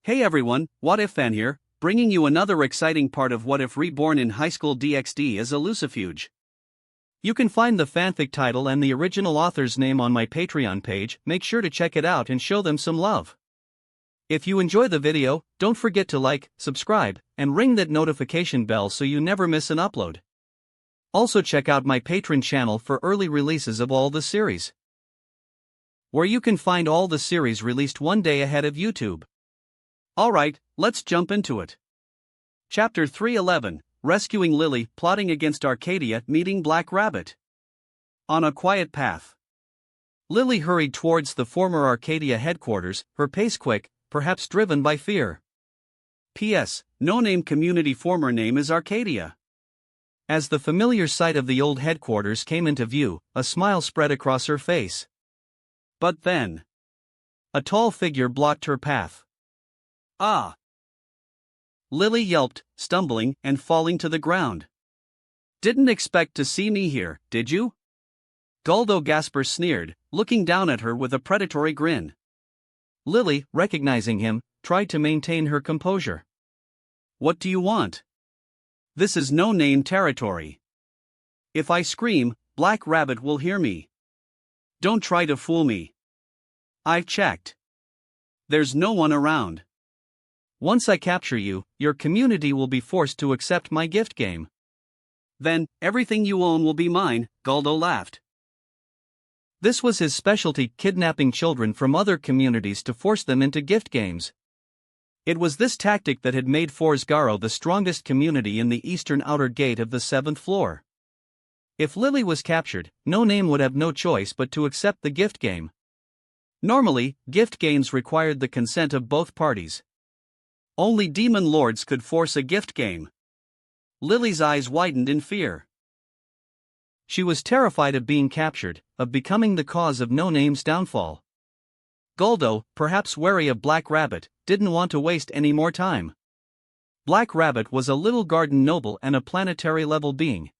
Hey everyone, What If Fan here, bringing you another exciting part of What If Reborn in Highschool DxD as a Lucifuge. You can find the fanfic title and the original author's name on my Patreon page. Make sure to check it out and show them some love. If you enjoy the video, don't forget to like, subscribe, and ring that notification bell so you never miss an upload. Also check out my Patreon channel for early releases of all the series, where you can find all the series released one day ahead of YouTube. Alright, let's jump into it. Chapter 311, Rescuing Lily, Plotting Against Arcadia, Meeting Black Rabbit. On a quiet path, Lily hurried towards the former Arcadia headquarters, her pace quick, perhaps driven by fear. P.S. No-name community former name is Arcadia. As the familiar sight of the old headquarters came into view, a smile spread across her face. But then, a tall figure blocked her path. Ah! Lily yelped, stumbling and falling to the ground. Didn't expect to see me here, did you? Goldo Gasper sneered, looking down at her with a predatory grin. Lily, recognizing him, tried to maintain her composure. What do you want? This is no-name territory. If I scream, Black Rabbit will hear me. Don't try to fool me. I've checked. There's no one around. Once I capture you, your community will be forced to accept my gift game. Then, everything you own will be mine, Goldo laughed. This was his specialty, kidnapping children from other communities to force them into gift games. It was this tactic that had made Forsgaro the strongest community in the eastern outer gate of the 7th floor. If Lily was captured, No Name would have no choice but to accept the gift game. Normally, gift games required the consent of both parties. Only demon lords could force a gift game. Lily's eyes widened in fear. She was terrified of being captured, of becoming the cause of No Name's downfall. Goldo, perhaps wary of Black Rabbit, didn't want to waste any more time. Black Rabbit was a little garden noble and a planetary-level being.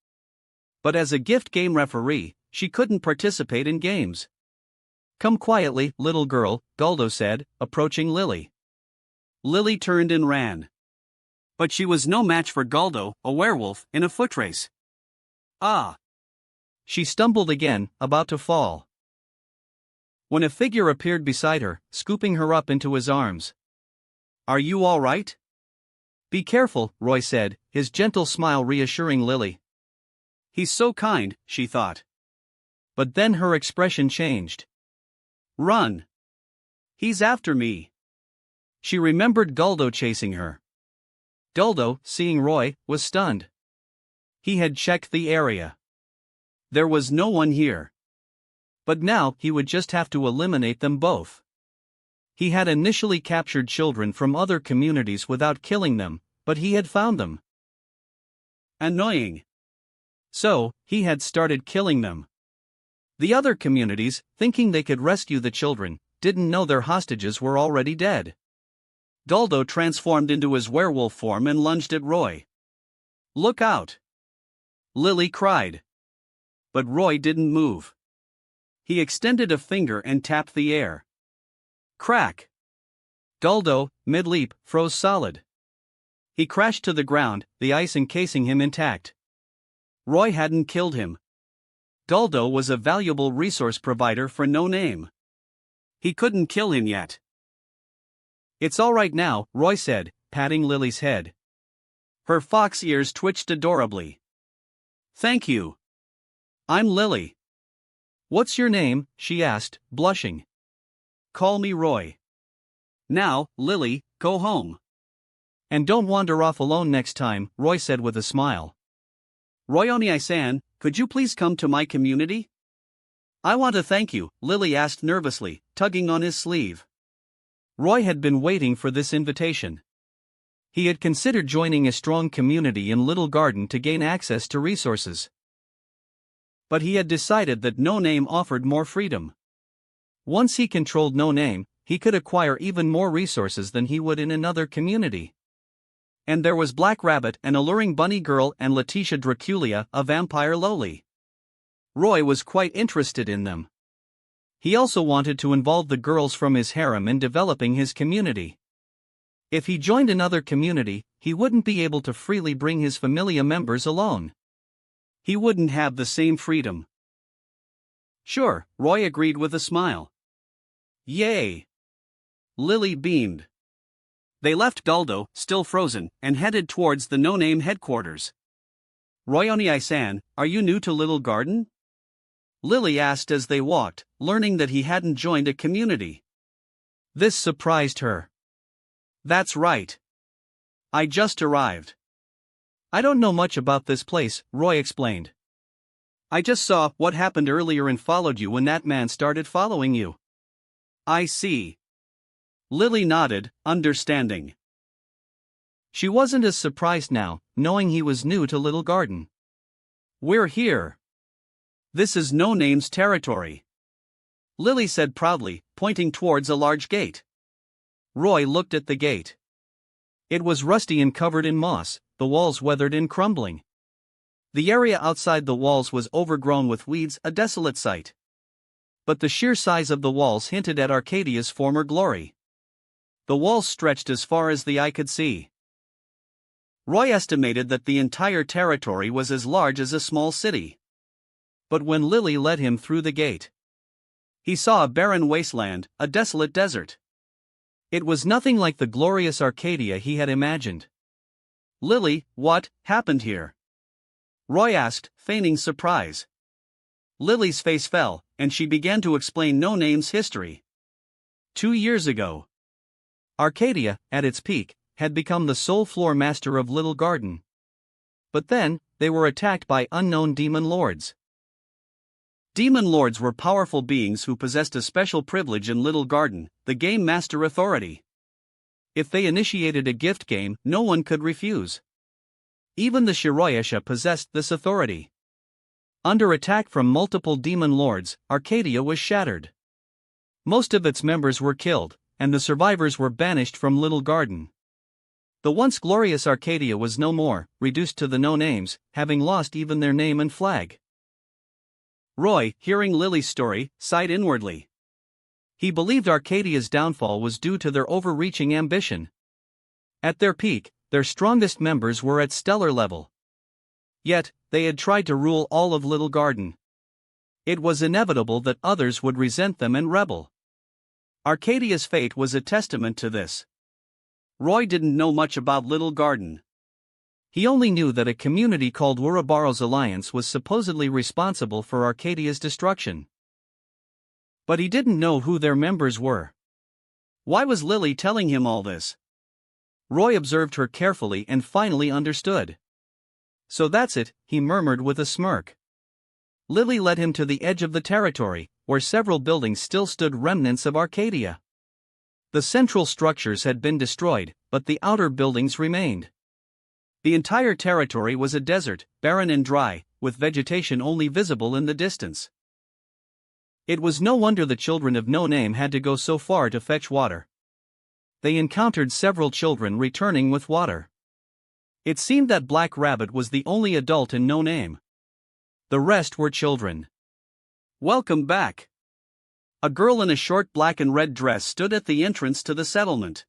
But as a gift game referee, she couldn't participate in games. Come quietly, little girl, Goldo said, approaching Lily. Lily turned and ran. But she was no match for Goldo, a werewolf, in a foot race. Ah! She stumbled again, about to fall, when a figure appeared beside her, scooping her up into his arms. Are you all right? Be careful, Roy said, his gentle smile reassuring Lily. He's so kind, she thought. But then her expression changed. Run! He's after me. She remembered Goldo chasing her. Goldo, seeing Roy, was stunned. He had checked the area. There was no one here. But now he would just have to eliminate them both. He had initially captured children from other communities without killing them, but he had found them. Annoying. So, he had started killing them. The other communities, thinking they could rescue the children, didn't know their hostages were already dead. Goldo transformed into his werewolf form and lunged at Roy. Look out! Lily cried. But Roy didn't move. He extended a finger and tapped the air. Crack! Goldo, mid-leap, froze solid. He crashed to the ground, the ice encasing him intact. Roy hadn't killed him. Goldo was a valuable resource provider for No Name. He couldn't kill him yet. It's all right now, Roy said, patting Lily's head. Her fox ears twitched adorably. Thank you. I'm Lily. What's your name? She asked, blushing. Call me Roy. Now, Lily, go home. And don't wander off alone next time, Roy said with a smile. Royoni-san, could you please come to my community? I want to thank you, Lily asked nervously, tugging on his sleeve. Roy had been waiting for this invitation. He had considered joining a strong community in Little Garden to gain access to resources. But he had decided that No Name offered more freedom. Once he controlled No Name, he could acquire even more resources than he would in another community. And there was Black Rabbit, an alluring bunny girl, and Letitia Draculia, a vampire loli. Roy was quite interested in them. He also wanted to involve the girls from his harem in developing his community. If he joined another community, he wouldn't be able to freely bring his familia members along. He wouldn't have the same freedom. Sure, Roy agreed with a smile. Yay! Lily beamed. They left Guldo, still frozen, and headed towards the no-name headquarters. Royoni-san, are you new to Little Garden? Lily asked as they walked, learning that he hadn't joined a community. This surprised her. That's right. I just arrived. I don't know much about this place, Roy explained. I just saw what happened earlier and followed you when that man started following you. I see. Lily nodded, understanding. She wasn't as surprised now, knowing he was new to Little Garden. We're here. This is No Name's territory. Lily said proudly, pointing towards a large gate. Roy looked at the gate. It was rusty and covered in moss, the walls weathered and crumbling. The area outside the walls was overgrown with weeds, a desolate sight. But the sheer size of the walls hinted at Arcadia's former glory. The walls stretched as far as the eye could see. Roy estimated that the entire territory was as large as a small city. But when Lily led him through the gate, he saw a barren wasteland, a desolate desert. It was nothing like the glorious Arcadia he had imagined. Lily, what happened here? Roy asked, feigning surprise. Lily's face fell, and she began to explain No Name's history. 2 years ago, Arcadia, at its peak, had become the sole floor master of Little Garden. But then, they were attacked by unknown demon lords. Demon lords were powerful beings who possessed a special privilege in Little Garden, the Game Master Authority. If they initiated a gift game, no one could refuse. Even the Shiroyasha possessed this authority. Under attack from multiple demon lords, Arcadia was shattered. Most of its members were killed, and the survivors were banished from Little Garden. The once glorious Arcadia was no more, reduced to the No Names, having lost even their name and flag. Roy, hearing Lily's story, sighed inwardly. He believed Arcadia's downfall was due to their overreaching ambition. At their peak, their strongest members were at stellar level. Yet, they had tried to rule all of Little Garden. It was inevitable that others would resent them and rebel. Arcadia's fate was a testament to this. Roy didn't know much about Little Garden. He only knew that a community called Ouroboros Alliance was supposedly responsible for Arcadia's destruction. But he didn't know who their members were. Why was Lily telling him all this? Roy observed her carefully and finally understood. So that's it, he murmured with a smirk. Lily led him to the edge of the territory, where several buildings still stood, remnants of Arcadia. The central structures had been destroyed, but the outer buildings remained. The entire territory was a desert, barren and dry, with vegetation only visible in the distance. It was no wonder the children of No Name had to go so far to fetch water. They encountered several children returning with water. It seemed that Black Rabbit was the only adult in No Name. The rest were children. Welcome back. A girl in a short black and red dress stood at the entrance to the settlement.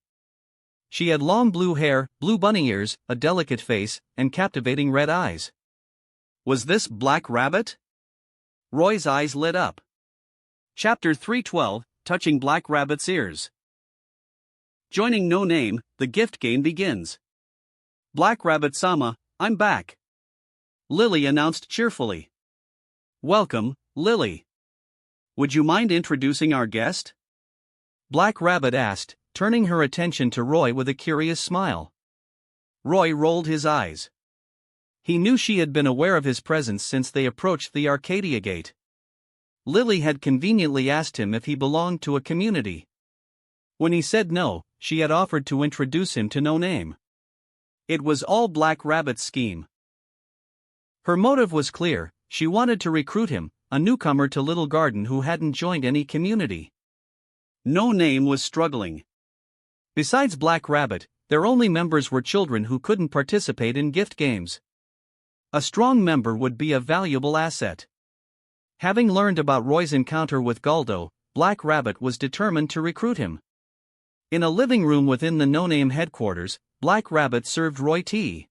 She had long blue hair, blue bunny ears, a delicate face, and captivating red eyes. Was this Black Rabbit? Roy's eyes lit up. Chapter 312, Touching Black Rabbit's Ears. Joining No Name, the gift game begins. Black Rabbit-sama, I'm back. Lily announced cheerfully. Welcome, Lily. Would you mind introducing our guest? Black Rabbit asked, turning her attention to Roy with a curious smile. Roy rolled his eyes. He knew she had been aware of his presence since they approached the Arcadia Gate. Lily had conveniently asked him if he belonged to a community. When he said no, she had offered to introduce him to No Name. It was all Black Rabbit's scheme. Her motive was clear: she wanted to recruit him, a newcomer to Little Garden who hadn't joined any community. No Name was struggling. Besides Black Rabbit, their only members were children who couldn't participate in gift games. A strong member would be a valuable asset. Having learned about Roy's encounter with Guldo, Black Rabbit was determined to recruit him. In a living room within the No Name headquarters, Black Rabbit served Roy tea.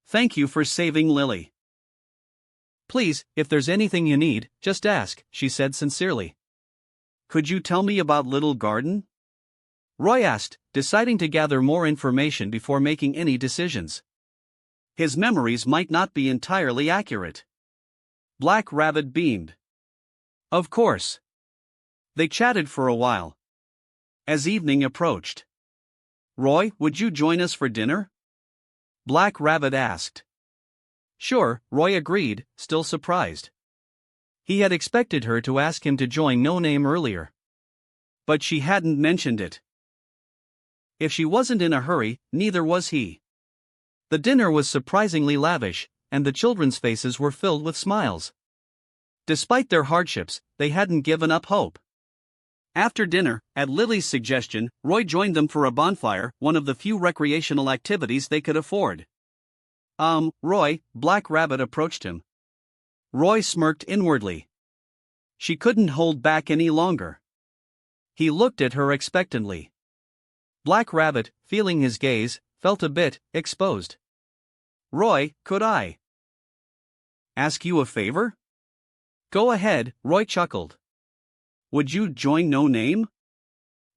"Thank you for saving Lily. Please, if there's anything you need, just ask," she said sincerely. "Could you tell me about Little Garden?" Roy asked, deciding to gather more information before making any decisions. His memories might not be entirely accurate. Black Rabbit beamed. "Of course." They chatted for a while. As evening approached, "Roy, would you join us for dinner?" Black Rabbit asked. "Sure," Roy agreed, still surprised. He had expected her to ask him to join No Name earlier. But she hadn't mentioned it. If she wasn't in a hurry, neither was he. The dinner was surprisingly lavish, and the children's faces were filled with smiles. Despite their hardships, they hadn't given up hope. After dinner, at Lily's suggestion, Roy joined them for a bonfire, one of the few recreational activities they could afford. Roy," Black Rabbit approached him. Roy smirked inwardly. She couldn't hold back any longer. He looked at her expectantly. Black Rabbit, feeling his gaze, felt a bit exposed. "Roy, could I ask you a favor?" "Go ahead," Roy chuckled. "Would you join No Name?"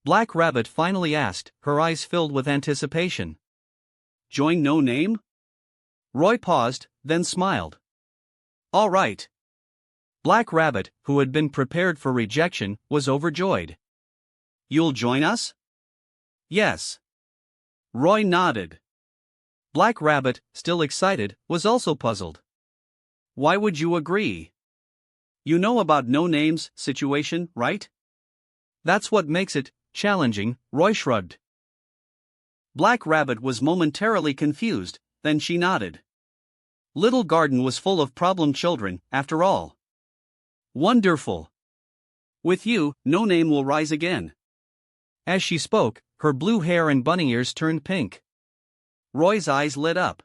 Black Rabbit finally asked, her eyes filled with anticipation. "Join No Name?" Roy paused, then smiled. "All right." Black Rabbit, who had been prepared for rejection, was overjoyed. "You'll join us?" "Yes." Roy nodded. Black Rabbit, still excited, was also puzzled. "Why would you agree? You know about No Name's situation, right?" "That's what makes it challenging," Roy shrugged. Black Rabbit was momentarily confused, then she nodded. Little Garden was full of problem children, after all. "Wonderful. With you, No Name will rise again." As she spoke, her blue hair and bunny ears turned pink. Roy's eyes lit up.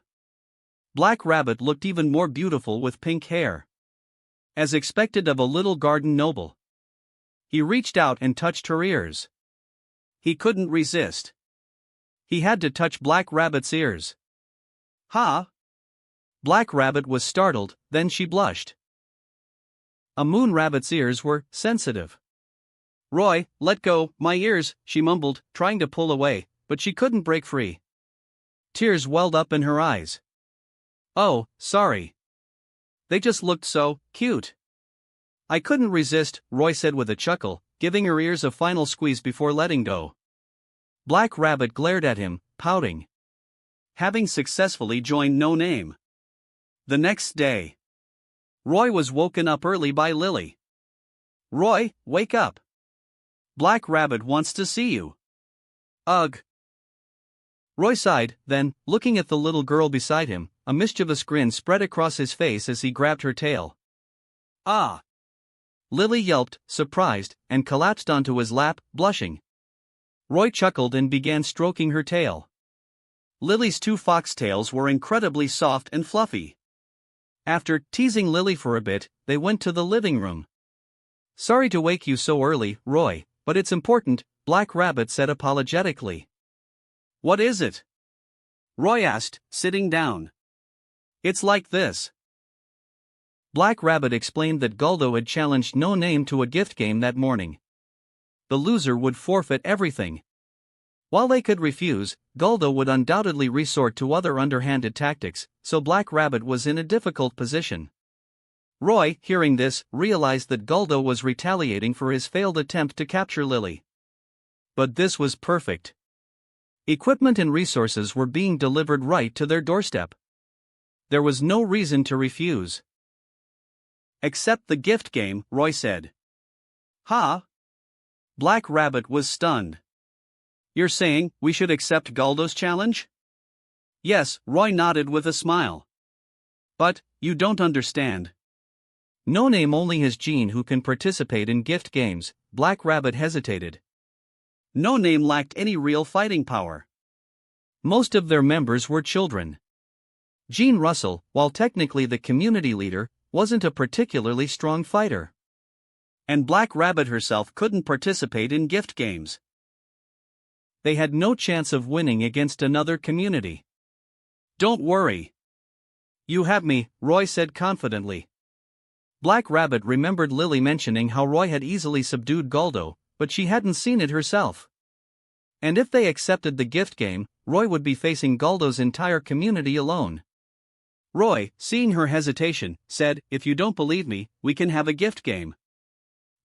Black Rabbit looked even more beautiful with pink hair. As expected of a Little Garden noble. He reached out and touched her ears. He couldn't resist. He had to touch Black Rabbit's ears. "Huh?" Black Rabbit was startled, then she blushed. A Moon Rabbit's ears were sensitive. "Roy, let go, my ears," she mumbled, trying to pull away, but she couldn't break free. Tears welled up in her eyes. "Oh, sorry. They just looked so cute." "I couldn't resist," Roy said with a chuckle, giving her ears a final squeeze before letting go. Black Rabbit glared at him, pouting. Having successfully joined No Name. The next day, Roy was woken up early by Lily. "Roy, wake up. Black Rabbit wants to see you." "Ugh." Roy sighed, then, looking at the little girl beside him, a mischievous grin spread across his face as he grabbed her tail. "Ah!" Lily yelped, surprised, and collapsed onto his lap, blushing. Roy chuckled and began stroking her tail. Lily's two foxtails were incredibly soft and fluffy. After teasing Lily for a bit, they went to the living room. "Sorry to wake you so early, Roy, but it's important," Black Rabbit said apologetically. "What is it?" Roy asked, sitting down. "It's like this." Black Rabbit explained that Guldo had challenged No Name to a gift game that morning. The loser would forfeit everything. While they could refuse, Guldo would undoubtedly resort to other underhanded tactics, so Black Rabbit was in a difficult position. Roy, hearing this, realized that Guldo was retaliating for his failed attempt to capture Lily. But this was perfect. Equipment and resources were being delivered right to their doorstep. There was no reason to refuse. "Except the gift game," Roy said. "Huh?" Black Rabbit was stunned. "You're saying we should accept Guldo's challenge?" "Yes," Roy nodded with a smile. "But you don't understand. No Name only has Gene who can participate in gift games." Black Rabbit hesitated. No Name lacked any real fighting power. Most of their members were children. Gene Russell, while technically the community leader, wasn't a particularly strong fighter. And Black Rabbit herself couldn't participate in gift games. they had no chance of winning against another community. Don't worry. You have me, Roy said confidently. Black Rabbit remembered Lily mentioning how Roy had easily subdued Goldo, but she hadn't seen it herself. And if they accepted the gift game, Roy would be facing Goldo's entire community alone. Roy, seeing her hesitation, said, "If you don't believe me, we can have a gift game."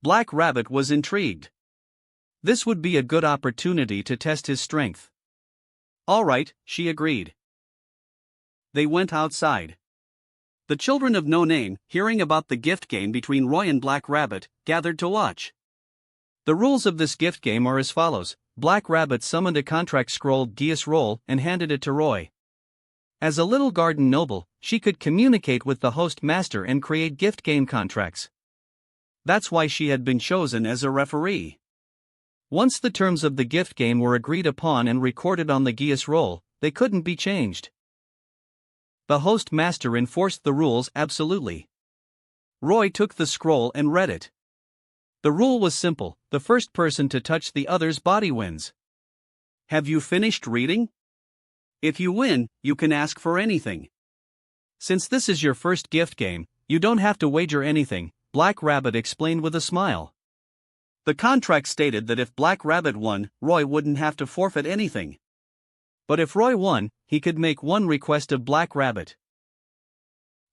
Black Rabbit was intrigued. This would be a good opportunity to test his strength. All right, she agreed. They went outside. The children of No Name, hearing about the gift game between Roy and Black Rabbit, gathered to watch. The rules of this gift game are as follows. Black Rabbit summoned a contract scrolled geas roll and handed it to Roy. As a little garden noble, she could communicate with the host master and create gift game contracts. That's why she had been chosen as a referee. Once the terms of the gift game were agreed upon and recorded on the geas roll, they couldn't be changed. The host master enforced the rules absolutely. Roy took the scroll and read it. The rule was simple: the first person to touch the other's body wins. Have you finished reading? If you win, you can ask for anything. Since this is your first gift game, you don't have to wager anything, Black Rabbit explained with a smile. The contract stated that if Black Rabbit won, Roy wouldn't have to forfeit anything. But if Roy won, he could make one request of Black Rabbit.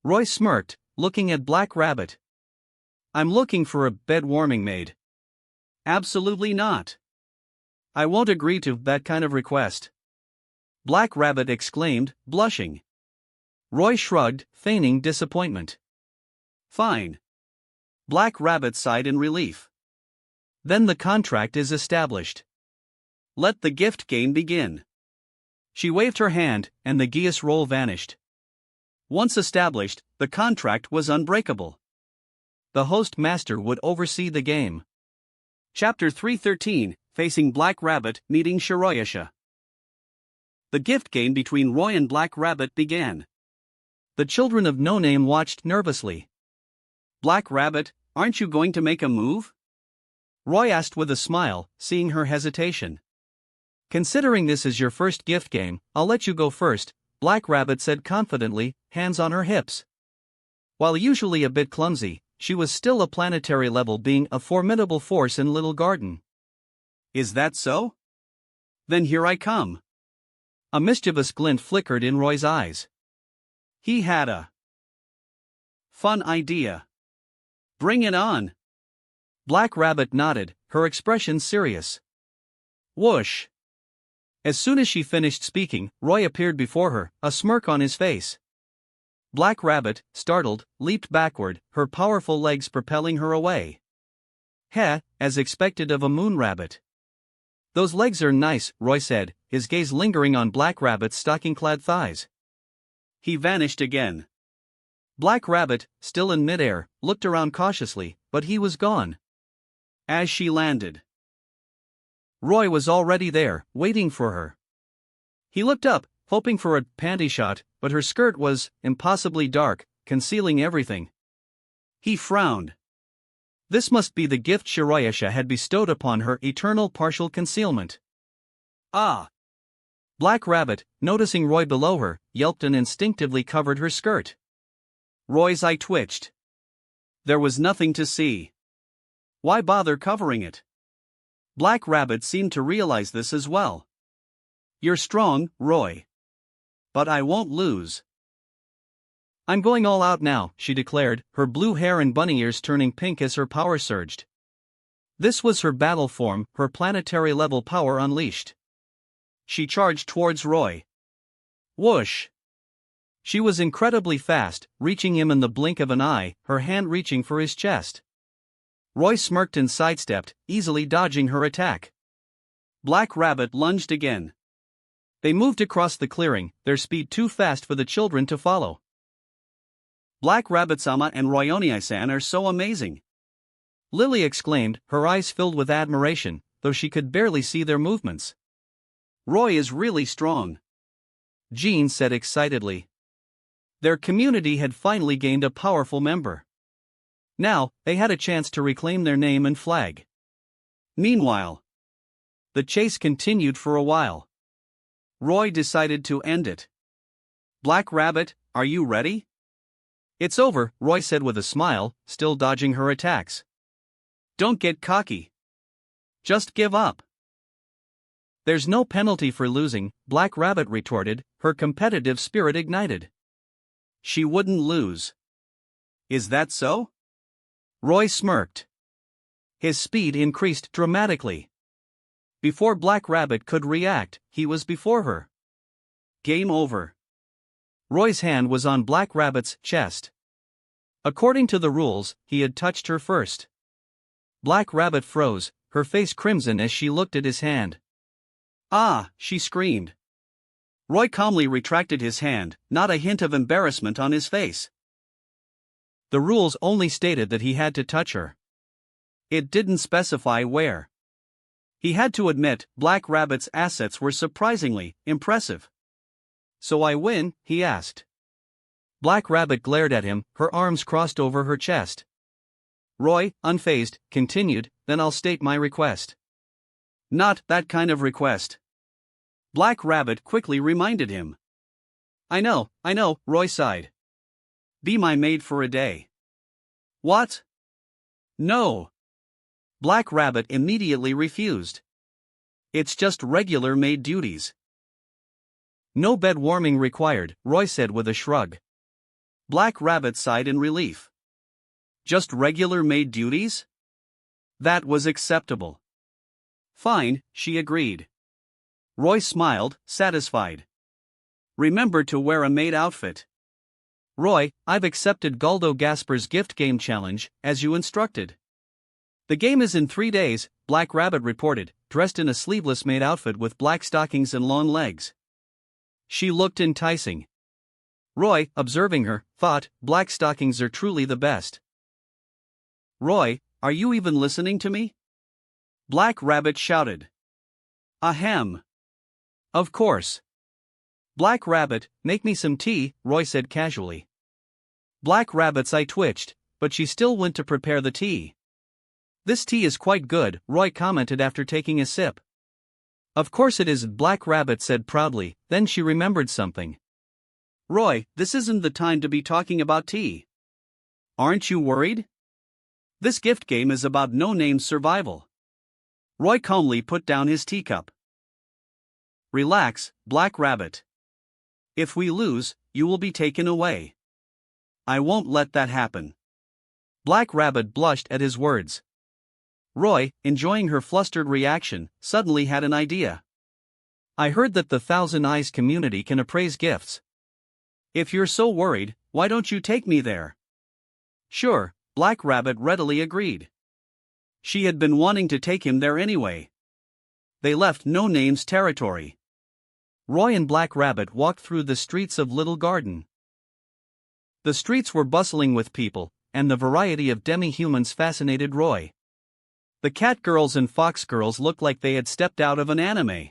Roy smirked, looking at Black Rabbit. "I'm looking for a bed-warming maid." "Absolutely not. I won't agree to that kind of request," Black Rabbit exclaimed, blushing. Roy shrugged, feigning disappointment. "Fine." Black Rabbit sighed in relief. "Then the contract is established. Let the gift game begin." She waved her hand, and the geas roll vanished. Once established, the contract was unbreakable. The host master would oversee the game. Chapter 313, Facing Black Rabbit, Meeting Shiroyasha. The gift game between Roy and Black Rabbit began. The children of No Name watched nervously. "Black Rabbit, aren't you going to make a move?" Roy asked with a smile, seeing her hesitation. "Considering this is your first gift game, I'll let you go first," Black Rabbit said confidently, hands on her hips. While usually a bit clumsy, she was still a planetary-level being, a formidable force in Little Garden. "Is that so? Then here I come." A mischievous glint flickered in Roy's eyes. He had a fun idea. "Bring it on." Black Rabbit nodded, her expression serious. Whoosh! As soon as she finished speaking, Roy appeared before her, a smirk on his face. Black Rabbit, startled, leaped backward, her powerful legs propelling her away. "Heh," as expected of a moon rabbit. "Those legs are nice," Roy said, his gaze lingering on Black Rabbit's stocking-clad thighs. He vanished again. Black Rabbit, still in midair, looked around cautiously, but he was gone. As she landed, Roy was already there, waiting for her. He looked up, hoping for a panty shot, but her skirt was impossibly dark, concealing everything. He frowned. This must be the gift Shiroyasha had bestowed upon her, eternal partial concealment. Ah! Black Rabbit, noticing Roy below her, yelped and instinctively covered her skirt. Roy's eye twitched. There was nothing to see. Why bother covering it? Black Rabbit seemed to realize this as well. "You're strong, Roy. But I won't lose." "I'm going all out now," she declared, her blue hair and bunny ears turning pink as her power surged. This was her battle form, her planetary-level power unleashed. She charged towards Roy. Whoosh! She was incredibly fast, reaching him in the blink of an eye, her hand reaching for his chest. Roy smirked and sidestepped, easily dodging her attack. Black Rabbit lunged again. They moved across the clearing, their speed too fast for the children to follow. "Black Rabbit-sama and Royoni-san are so amazing," Lily exclaimed, her eyes filled with admiration, though she could barely see their movements. "Roy is really strong," Jean said excitedly. Their community had finally gained a powerful member. Now, they had a chance to reclaim their name and flag. Meanwhile, The chase continued for a while. Roy decided to end it. Black Rabbit, are you ready? It's over, Roy said with a smile, still dodging her attacks. Don't get cocky. Just give up. There's no penalty for losing, Black Rabbit retorted, her competitive spirit ignited. She wouldn't lose. Is that so? Roy smirked. His speed increased dramatically. Before Black Rabbit could react, he was before her. Game over. Roy's hand was on Black Rabbit's chest. According to the rules, he had touched her first. Black Rabbit froze, her face crimson as she looked at his hand. Ah, she screamed. Roy calmly retracted his hand, not a hint of embarrassment on his face. The rules only stated that he had to touch her. It didn't specify where. He had to admit, Black Rabbit's assets were surprisingly impressive. So I win? He asked. Black Rabbit glared at him, her arms crossed over her chest. Roy, unfazed, continued, then I'll state my request. Not that kind of request. Black Rabbit quickly reminded him. I know, Roy sighed. Be my maid for a day. What? No. Black Rabbit immediately refused. It's just regular maid duties. No bed warming required, Roy said with a shrug. Black Rabbit sighed in relief. Just regular maid duties? That was acceptable. Fine, she agreed. Roy smiled, satisfied. Remember to wear a maid outfit. Roy, I've accepted Galdo Gasper's gift game challenge, as you instructed. The game is in 3 days, Black Rabbit reported, dressed in a sleeveless maid outfit with black stockings and long legs. She looked enticing. Roy, observing her, thought, black stockings are truly the best. Roy, are you even listening to me? Black Rabbit shouted. Ahem. Of course. Black Rabbit, make me some tea, Roy said casually. Black Rabbit's eye twitched, but she still went to prepare the tea. This tea is quite good, Roy commented after taking a sip. Of course it is, Black Rabbit said proudly, then she remembered something. Roy, this isn't the time to be talking about tea. Aren't you worried? This gift game is about no-name survival. Roy calmly put down his teacup. Relax, Black Rabbit. If we lose, you will be taken away. I won't let that happen. Black Rabbit blushed at his words. Roy, enjoying her flustered reaction, suddenly had an idea. I heard that the Thousand Eyes community can appraise gifts. If you're so worried, why don't you take me there? Sure, Black Rabbit readily agreed. She had been wanting to take him there anyway. They left No Name's territory. Roy and Black Rabbit walked through the streets of Little Garden. The streets were bustling with people, and the variety of demi-humans fascinated Roy. The cat girls and fox girls looked like they had stepped out of an anime.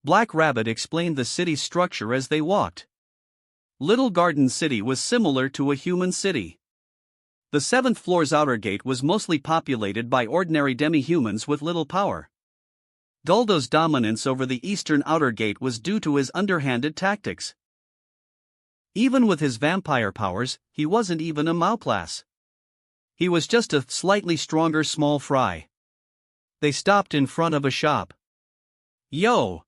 Black Rabbit explained the city's structure as they walked. Little Garden City was similar to a human city. The 7th floor's outer gate was mostly populated by ordinary demi-humans with little power. Galdo's dominance over the eastern outer gate was due to his underhanded tactics. Even with his vampire powers, he wasn't even a Mouplass. He was just a slightly stronger small fry. They stopped in front of a shop. Yo!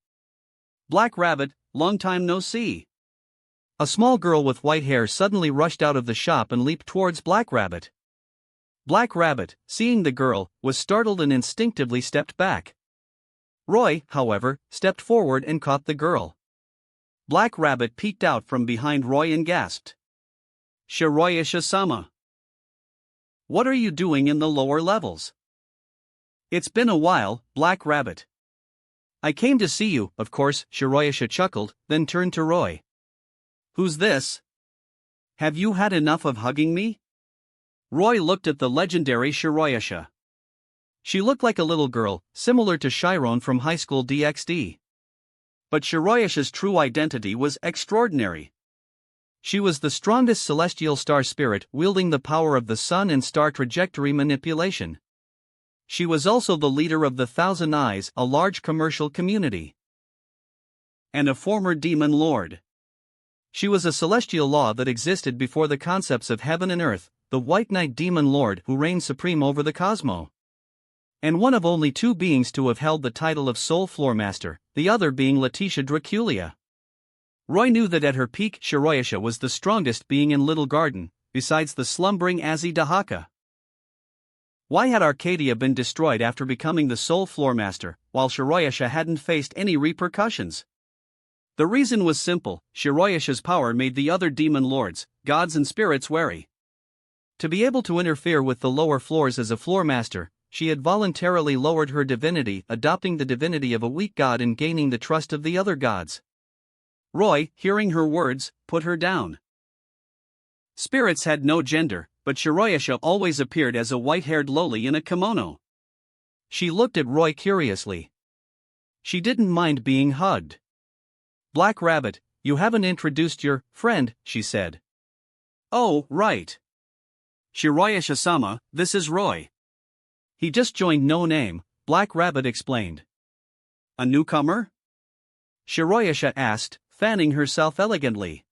Black Rabbit, long time no see. A small girl with white hair suddenly rushed out of the shop and leaped towards Black Rabbit. Black Rabbit, seeing the girl, was startled and instinctively stepped back. Roy, however, stepped forward and caught the girl. Black Rabbit peeked out from behind Roy and gasped. Shiroya-sama. What are you doing in the lower levels? It's been a while, Black Rabbit. I came to see you, of course, Shiroya chuckled, then turned to Roy. Who's this? Have you had enough of hugging me? Roy looked at the legendary Shiroya. She looked like a little girl, similar to Chiron from Highschool DxD. But Shiroya's true identity was extraordinary. She was the strongest celestial star spirit wielding the power of the sun and star trajectory manipulation. She was also the leader of the Thousand Eyes, a large commercial community, and a former demon lord. She was a celestial law that existed before the concepts of heaven and earth, the White Knight demon lord who reigned supreme over the cosmos, and one of only two beings to have held the title of Soul Floor Master, the other being Letitia Draculia. Roy knew that at her peak Shiroyasha was the strongest being in Little Garden, besides the slumbering Azzy Dahaka. Why had Arcadia been destroyed after becoming the Soul Floor Master, while Shiroyasha hadn't faced any repercussions? The reason was simple: Shiroyasha's power made the other demon lords, gods and spirits wary. To be able to interfere with the lower floors as a floor master, she had voluntarily lowered her divinity, adopting the divinity of a weak god and gaining the trust of the other gods. Roy, hearing her words, put her down. Spirits had no gender, but Shiroyasha always appeared as a white-haired loli in a kimono. She looked at Roy curiously. She didn't mind being hugged. "Black Rabbit, you haven't introduced your friend," she said. "Oh, right. Shiroyasha-sama, this is Roy. He just joined No Name," Black Rabbit explained. "A newcomer?" Shiroyasha asked, fanning herself elegantly.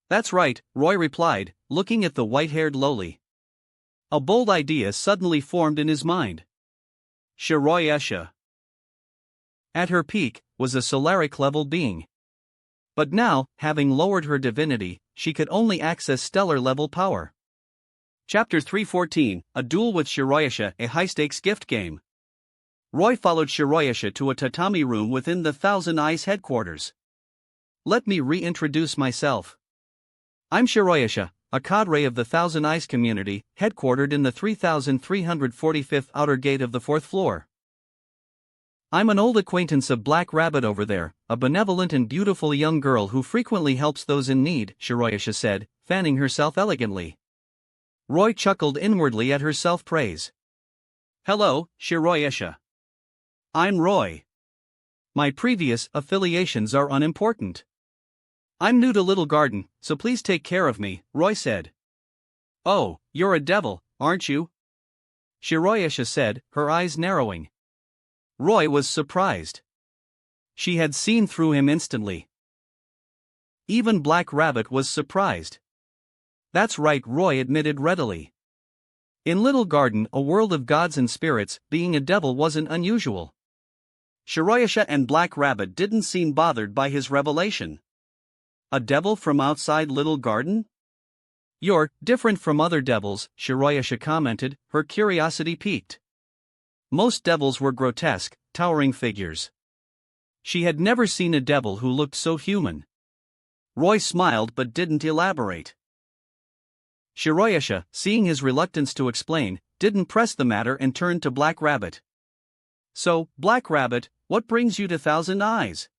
"That's right," Roy replied, looking at the white-haired loli. A bold idea suddenly formed in his mind. Shiroyasha, at her peak, was a Solaric-level being. But now, having lowered her divinity, she could only access stellar-level power. Chapter 314, A Duel with Shiroyasha, a high-stakes gift game. Roy followed Shiroyasha to a tatami room within the Thousand Eyes headquarters. "Let me reintroduce myself. I'm Shiroyasha, a cadre of the Thousand Eyes community, headquartered in the 3345th outer gate of the 4th floor. I'm an old acquaintance of Black Rabbit over there, a benevolent and beautiful young girl who frequently helps those in need," Shiroyasha said, fanning herself elegantly. Roy chuckled inwardly at her self-praise. "Hello, Shiroyasha. I'm Roy. My previous affiliations are unimportant. I'm new to Little Garden, so please take care of me," Roy said. "Oh, you're a devil, aren't you?" Shiroyasha said, her eyes narrowing. Roy was surprised. She had seen through him instantly. Even Black Rabbit was surprised. "That's right," Roy admitted readily. In Little Garden, a world of gods and spirits, being a devil wasn't unusual. Shiroyasha and Black Rabbit didn't seem bothered by his revelation. "A devil from outside Little Garden? You're different from other devils," Shiroyasha commented, her curiosity piqued. Most devils were grotesque, towering figures. She had never seen a devil who looked so human. Roy smiled but didn't elaborate. Shiroyasha, seeing his reluctance to explain, didn't press the matter and turned to Black Rabbit. "So, Black Rabbit, what brings you to Thousand Eyes?"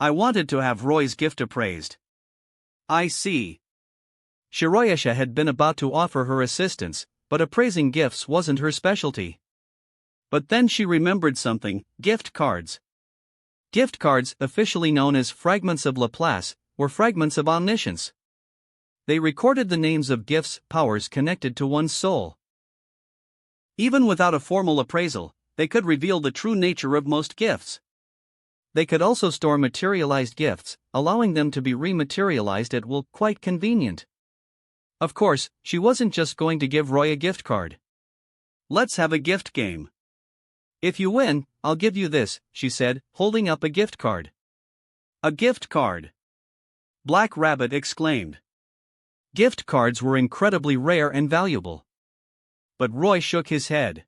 "I wanted to have Roy's gift appraised." "I see." Shiroyasha had been about to offer her assistance, but appraising gifts wasn't her specialty. But then she remembered something: gift cards. Gift cards, officially known as fragments of Laplace, were fragments of omniscience. They recorded the names of gifts, powers connected to one's soul. Even without a formal appraisal, they could reveal the true nature of most gifts. They could also store materialized gifts, allowing them to be rematerialized at will, quite convenient. Of course, she wasn't just going to give Roy a gift card. "Let's have a gift game. If you win, I'll give you this," she said, holding up a gift card. "A gift card!" Black Rabbit exclaimed. Gift cards were incredibly rare and valuable. But Roy shook his head.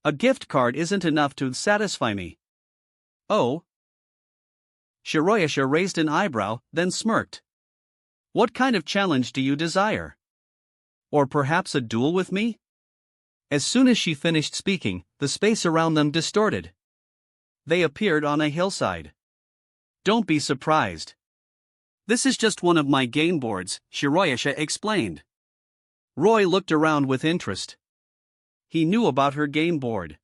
"A gift card isn't enough to satisfy me." "Oh?" Shiroyasha raised an eyebrow, then smirked. "What kind of challenge do you desire? Or perhaps a duel with me?" As soon as she finished speaking, the space around them distorted. They appeared on a hillside. "Don't be surprised. This is just one of my game boards," Shiroyasha explained. Roy looked around with interest. He knew about her game board.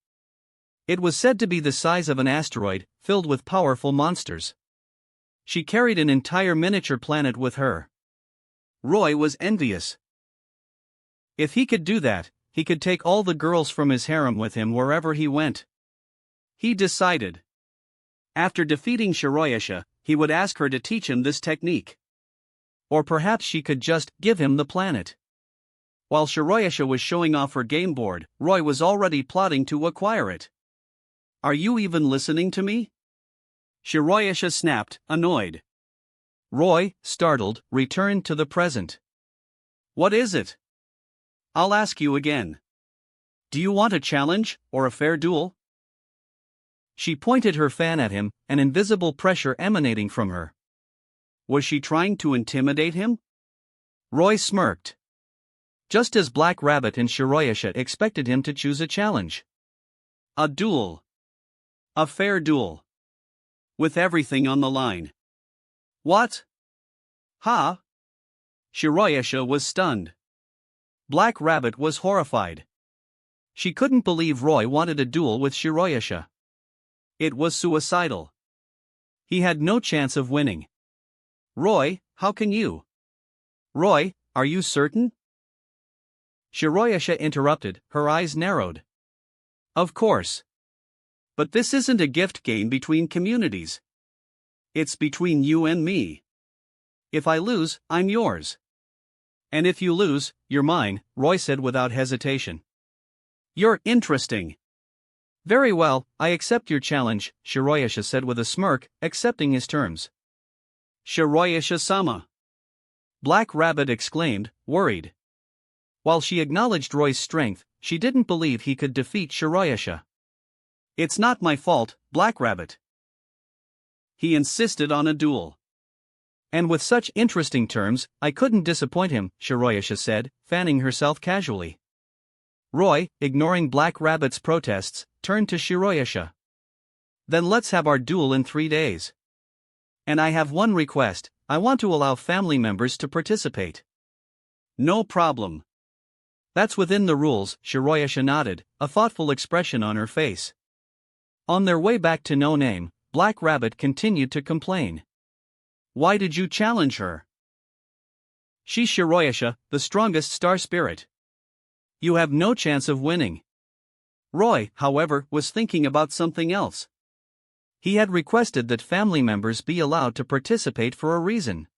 It was said to be the size of an asteroid, filled with powerful monsters. She carried an entire miniature planet with her. Roy was envious. If he could do that, he could take all the girls from his harem with him wherever he went. He decided. After defeating Shiroyasha, he would ask her to teach him this technique. Or perhaps she could just give him the planet. While Shiroyasha was showing off her game board, Roy was already plotting to acquire it. Are you even listening to me? Shiroyasha snapped, annoyed. Roy, startled, returned to the present. What is it? I'll ask you again. Do you want a challenge, or a fair duel? She pointed her fan at him, an invisible pressure emanating from her. Was she trying to intimidate him? Roy smirked. Just as Black Rabbit and Shiroyasha expected him to choose a challenge. A duel. A fair duel. With everything on the line. What? Ha? Shiroyasha was stunned. Black Rabbit was horrified. She couldn't believe Roy wanted a duel with Shiroyasha. It was suicidal. He had no chance of winning. Roy, how can you? Roy, are you certain? Shiroyasha interrupted, her eyes narrowed. Of course. But this isn't a gift game between communities. It's between you and me. If I lose, I'm yours. And if you lose, you're mine, Roy said without hesitation. You're interesting. Very well, I accept your challenge, Shiroyasha said with a smirk, accepting his terms. Shiroyasha-sama. Black Rabbit exclaimed, worried. While she acknowledged Roy's strength, she didn't believe he could defeat Shiroyasha. It's not my fault, Black Rabbit. He insisted on a duel. And with such interesting terms, I couldn't disappoint him, Shiroyasha said, fanning herself casually. Roy, ignoring Black Rabbit's protests, turned to Shiroyasha. Then let's have our duel in 3 days. And I have one request, I want to allow family members to participate. No problem. That's within the rules, Shiroyasha nodded, a thoughtful expression on her face. On their way back to No Name, Black Rabbit continued to complain. Why did you challenge her? She's Shiroyasha, the strongest star spirit. You have no chance of winning. Roy, however, was thinking about something else. He had requested that family members be allowed to participate for a reason.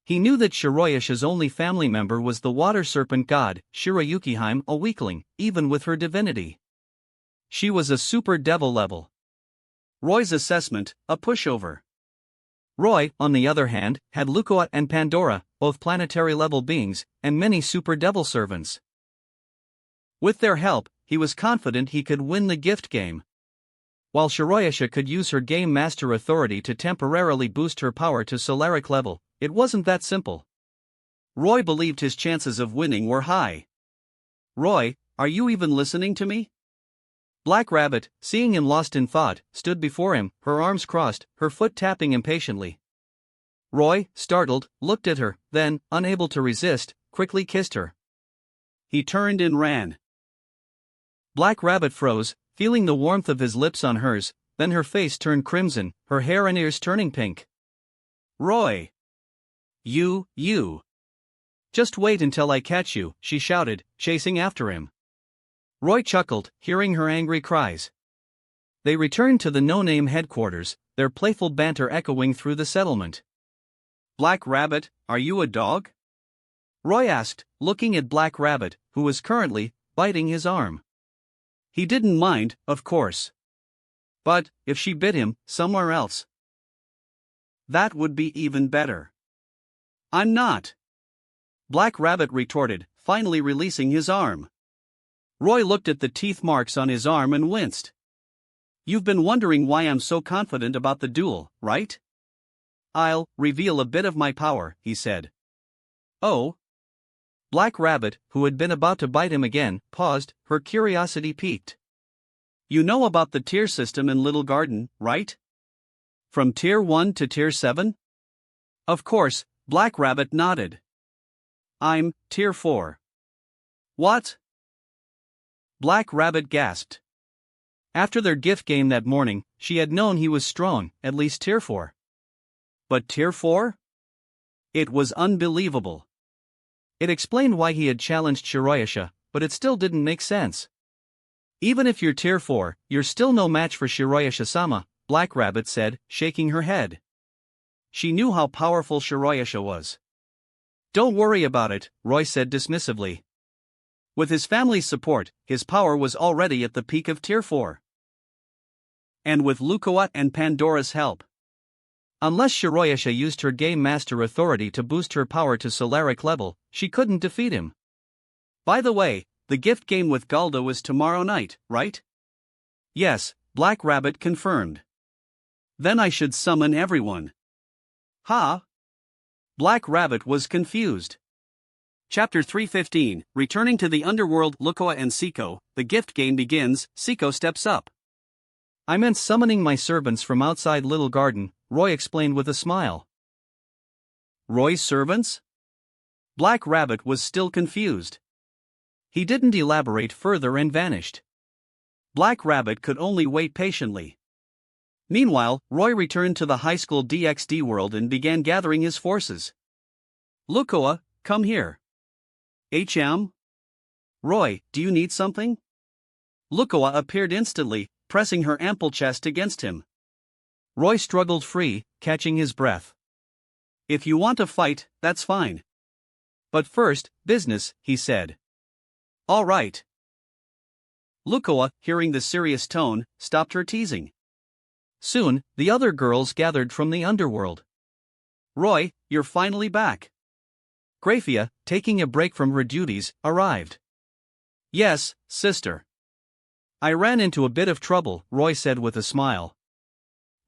He knew that Shiroyasha's only family member was the water serpent god, Shirayukiheim, a weakling, even with her divinity. She was a super devil level. Roy's assessment, a pushover. Roy, on the other hand, had Lucoat and Pandora, both planetary level beings, and many super devil servants. With their help, he was confident he could win the gift game. While Shiroyasha could use her Game Master authority to temporarily boost her power to Solaric level, it wasn't that simple. Roy believed his chances of winning were high. Roy, are you even listening to me? Black Rabbit, seeing him lost in thought, stood before him, her arms crossed, her foot tapping impatiently. Roy, startled, looked at her, then, unable to resist, quickly kissed her. He turned and ran. Black Rabbit froze, feeling the warmth of his lips on hers, then her face turned crimson, her hair and ears turning pink. Roy! You! Just wait until I catch you, she shouted, chasing after him. Roy chuckled, hearing her angry cries. They returned to the No Name headquarters, their playful banter echoing through the settlement. Black Rabbit, are you a dog? Roy asked, looking at Black Rabbit, who was currently biting his arm. He didn't mind, of course. But, if she bit him, somewhere else. That would be even better. I'm not. Black Rabbit retorted, finally releasing his arm. Roy looked at the teeth marks on his arm and winced. You've been wondering why I'm so confident about the duel, right? I'll reveal a bit of my power, he said. Oh? Black Rabbit, who had been about to bite him again, paused, her curiosity piqued. You know about the tier system in Little Garden, right? From Tier 1 to Tier 7? Of course, Black Rabbit nodded. I'm Tier 4. What? Black Rabbit gasped. After their gift game that morning, she had known he was strong, at least Tier 4. But Tier 4? It was unbelievable. It explained why he had challenged Shiroyasha, but it still didn't make sense. Even if you're tier 4, you're still no match for Shiroyasha-sama, Black Rabbit said, shaking her head. She knew how powerful Shiroyasha was. Don't worry about it, Roy said dismissively. With his family's support, his power was already at the peak of tier 4. And with Lukoa and Pandora's help. Unless Shiroyasha used her Game Master authority to boost her power to Solaric level, she couldn't defeat him. By the way, the gift game with Galdo is tomorrow night, right? Yes, Black Rabbit confirmed. Then I should summon everyone. Huh? Black Rabbit was confused. Chapter 315, Returning to the Underworld. Lukoa and Seiko, the gift game begins. Seiko steps up. I meant summoning my servants from outside Little Garden, Roy explained with a smile. Roy's servants? Black Rabbit was still confused. He didn't elaborate further and vanished. Black Rabbit could only wait patiently. Meanwhile, Roy returned to the Highschool DxD world and began gathering his forces. Lukoa, come here. Roy, do you need something? Lukoa appeared instantly, pressing her ample chest against him. Roy struggled free, catching his breath. If you want to fight, that's fine. But first, business, he said. All right. Lukoa, hearing the serious tone, stopped her teasing. Soon, the other girls gathered from the underworld. Roy, you're finally back. Graphia, taking a break from her duties, arrived. Yes, sister. I ran into a bit of trouble, Roy said with a smile.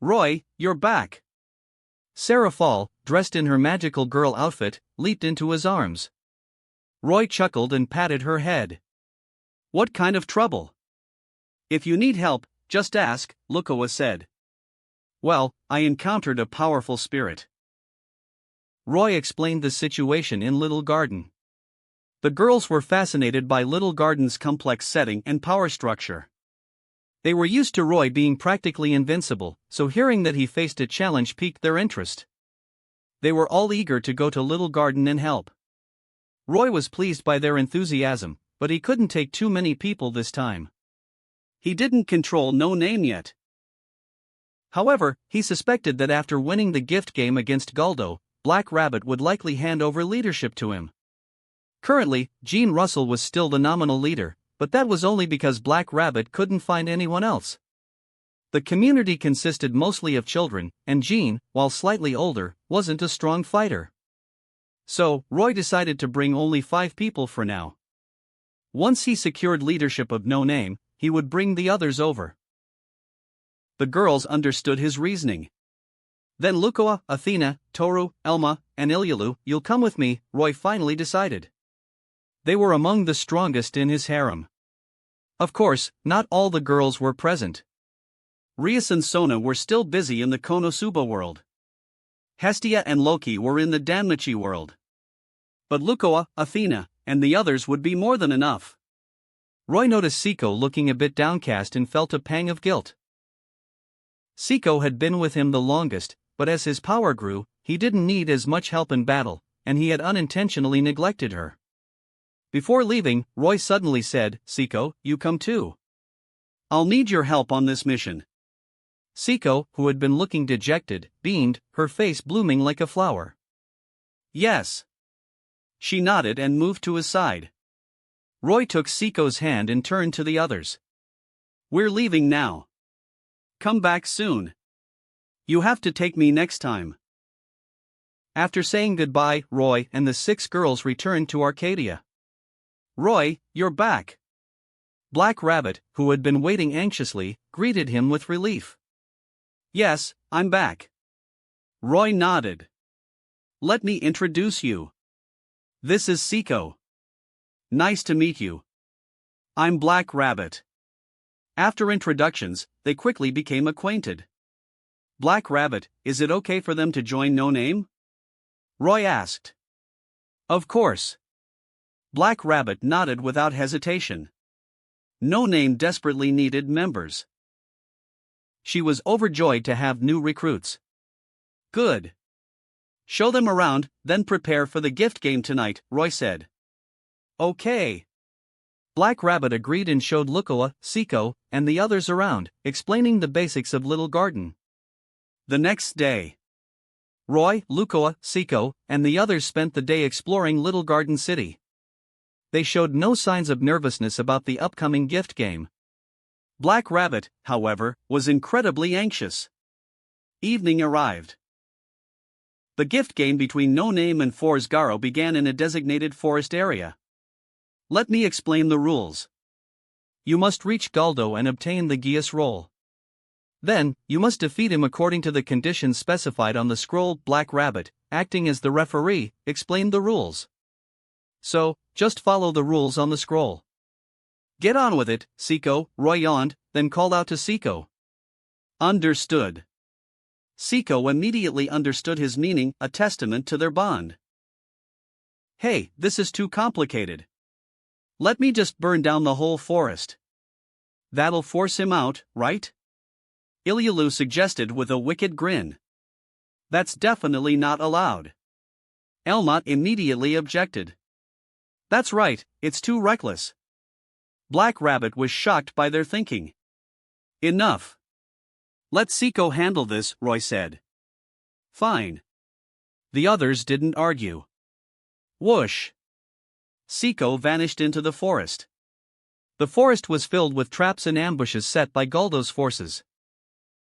Roy, you're back. Sarah Fall, dressed in her magical girl outfit, leaped into his arms. Roy chuckled and patted her head. What kind of trouble? If you need help, just ask, Lukoa said. Well, I encountered a powerful spirit. Roy explained the situation in Little Garden. The girls were fascinated by Little Garden's complex setting and power structure. They were used to Roy being practically invincible, so hearing that he faced a challenge piqued their interest. They were all eager to go to Little Garden and help. Roy was pleased by their enthusiasm, but he couldn't take too many people this time. He didn't control No Name yet. However, he suspected that after winning the gift game against Galdo, Black Rabbit would likely hand over leadership to him. Currently, Gene Russell was still the nominal leader, but that was only because Black Rabbit couldn't find anyone else. The community consisted mostly of children, and Gene, while slightly older, wasn't a strong fighter. So, Roy decided to bring only 5 people for now. Once he secured leadership of No Name, he would bring the others over. The girls understood his reasoning. Then Lukoa, Athena, Toru, Elma, and Ilyalu, you'll come with me, Roy finally decided. They were among the strongest in his harem. Of course, not all the girls were present. Rias and Sona were still busy in the Konosuba world. Hestia and Loki were in the Danmachi world. But Lukoa, Athena, and the others would be more than enough. Roy noticed Seiko looking a bit downcast and felt a pang of guilt. Seiko had been with him the longest, but as his power grew, he didn't need as much help in battle, and he had unintentionally neglected her. Before leaving, Roy suddenly said, Seiko, you come too. I'll need your help on this mission. Seiko, who had been looking dejected, beamed, her face blooming like a flower. Yes. She nodded and moved to his side. Roy took Seiko's hand and turned to the others. We're leaving now. Come back soon. You have to take me next time. After saying goodbye, Roy and the 6 girls returned to Arcadia. Roy, you're back. Black Rabbit, who had been waiting anxiously, greeted him with relief. Yes, I'm back. Roy nodded. Let me introduce you. This is Seiko. Nice to meet you. I'm Black Rabbit. After introductions, they quickly became acquainted. Black Rabbit, is it okay for them to join No Name? Roy asked. Of course. Black Rabbit nodded without hesitation. No Name desperately needed members. She was overjoyed to have new recruits. Good. Show them around, then prepare for the gift game tonight, Roy said. Okay. Black Rabbit agreed and showed Lucoa, Seiko, and the others around, explaining the basics of Little Garden. The next day, Roy, Lucoa, Seiko, and the others spent the day exploring Little Garden City. They showed no signs of nervousness about the upcoming gift game. Black Rabbit, however, was incredibly anxious. Evening arrived. The gift game between No Name and For's Garo began in a designated forest area. Let me explain the rules. You must reach Galdo and obtain the Geas roll. Then, you must defeat him according to the conditions specified on the scroll. Black Rabbit, acting as the referee, explained the rules. So, just follow the rules on the scroll. Get on with it, Seiko, Roy yawned, then called out to Seiko. Understood. Seiko immediately understood his meaning, a testament to their bond. Hey, this is too complicated. Let me just burn down the whole forest. That'll force him out, right? Ilyalu suggested with a wicked grin. That's definitely not allowed. Elmot immediately objected. That's right, it's too reckless. Black Rabbit was shocked by their thinking. Enough. Let Seiko handle this, Roy said. Fine. The others didn't argue. Whoosh. Seiko vanished into the forest. The forest was filled with traps and ambushes set by Galdo's forces.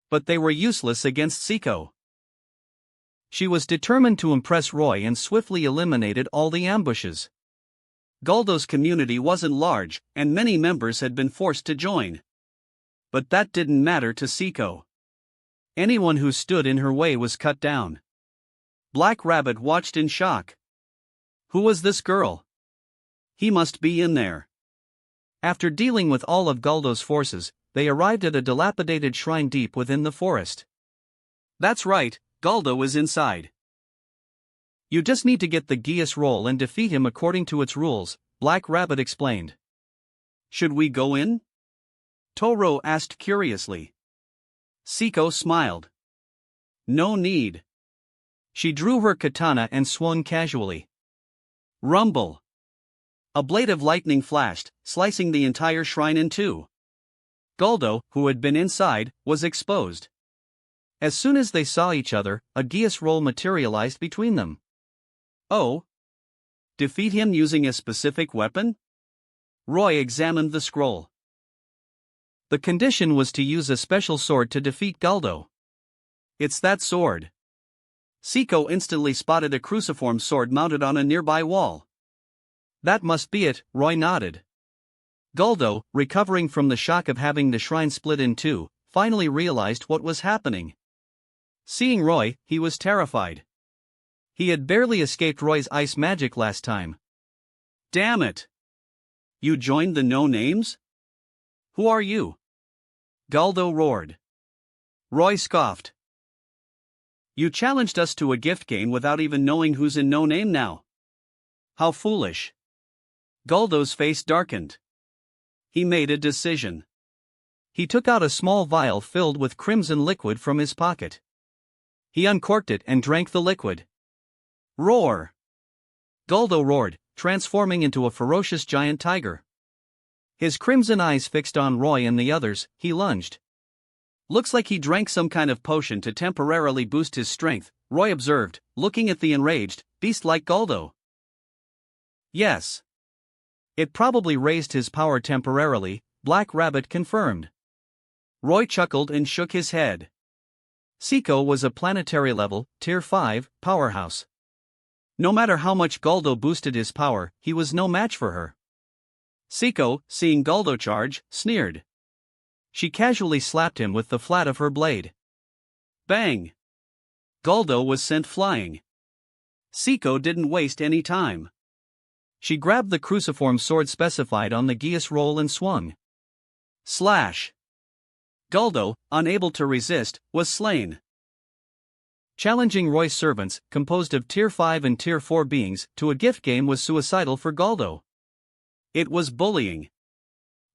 But they were useless against Seiko. She was determined to impress Roy and swiftly eliminated all the ambushes. Galdo's community wasn't large, and many members had been forced to join. But that didn't matter to Seiko. Anyone who stood in her way was cut down. Black Rabbit watched in shock. Who was this girl? He must be in there. After dealing with all of Galdo's forces, they arrived at a dilapidated shrine deep within the forest. That's right, Galdo is inside. You just need to get the Geas roll and defeat him according to its rules, Black Rabbit explained. Should we go in? Toro asked curiously. Seiko smiled. No need. She drew her katana and swung casually. Rumble. A blade of lightning flashed, slicing the entire shrine in two. Galdo, who had been inside, was exposed. As soon as they saw each other, a Geas roll materialized between them. Oh? Defeat him using a specific weapon? Roy examined the scroll. The condition was to use a special sword to defeat Galdo. It's that sword. Seiko instantly spotted a cruciform sword mounted on a nearby wall. That must be it, Roy nodded. Galdo, recovering from the shock of having the shrine split in two, finally realized what was happening. Seeing Roy, he was terrified. He had barely escaped Roy's ice magic last time. Damn it! You joined the No Names? Who are you? Galdo roared. Roy scoffed. You challenged us to a gift game without even knowing who's in No Name now. How foolish. Galdo's face darkened. He made a decision. He took out a small vial filled with crimson liquid from his pocket. He uncorked it and drank the liquid. Roar! Galdo roared, transforming into a ferocious giant tiger. His crimson eyes fixed on Roy and the others, he lunged. Looks like he drank some kind of potion to temporarily boost his strength, Roy observed, looking at the enraged, beast-like Galdo. Yes. It probably raised his power temporarily, Black Rabbit confirmed. Roy chuckled and shook his head. Seiko was a planetary level, Tier 5, powerhouse. No matter how much Galdo boosted his power, he was no match for her. Seiko, seeing Galdo charge, sneered. She casually slapped him with the flat of her blade. Bang! Galdo was sent flying. Seiko didn't waste any time. She grabbed the cruciform sword specified on the Geas roll and swung. Slash! Galdo, unable to resist, was slain. Challenging Roy's servants, composed of Tier 5 and Tier 4 beings, to a gift game was suicidal for Galdo. It was bullying.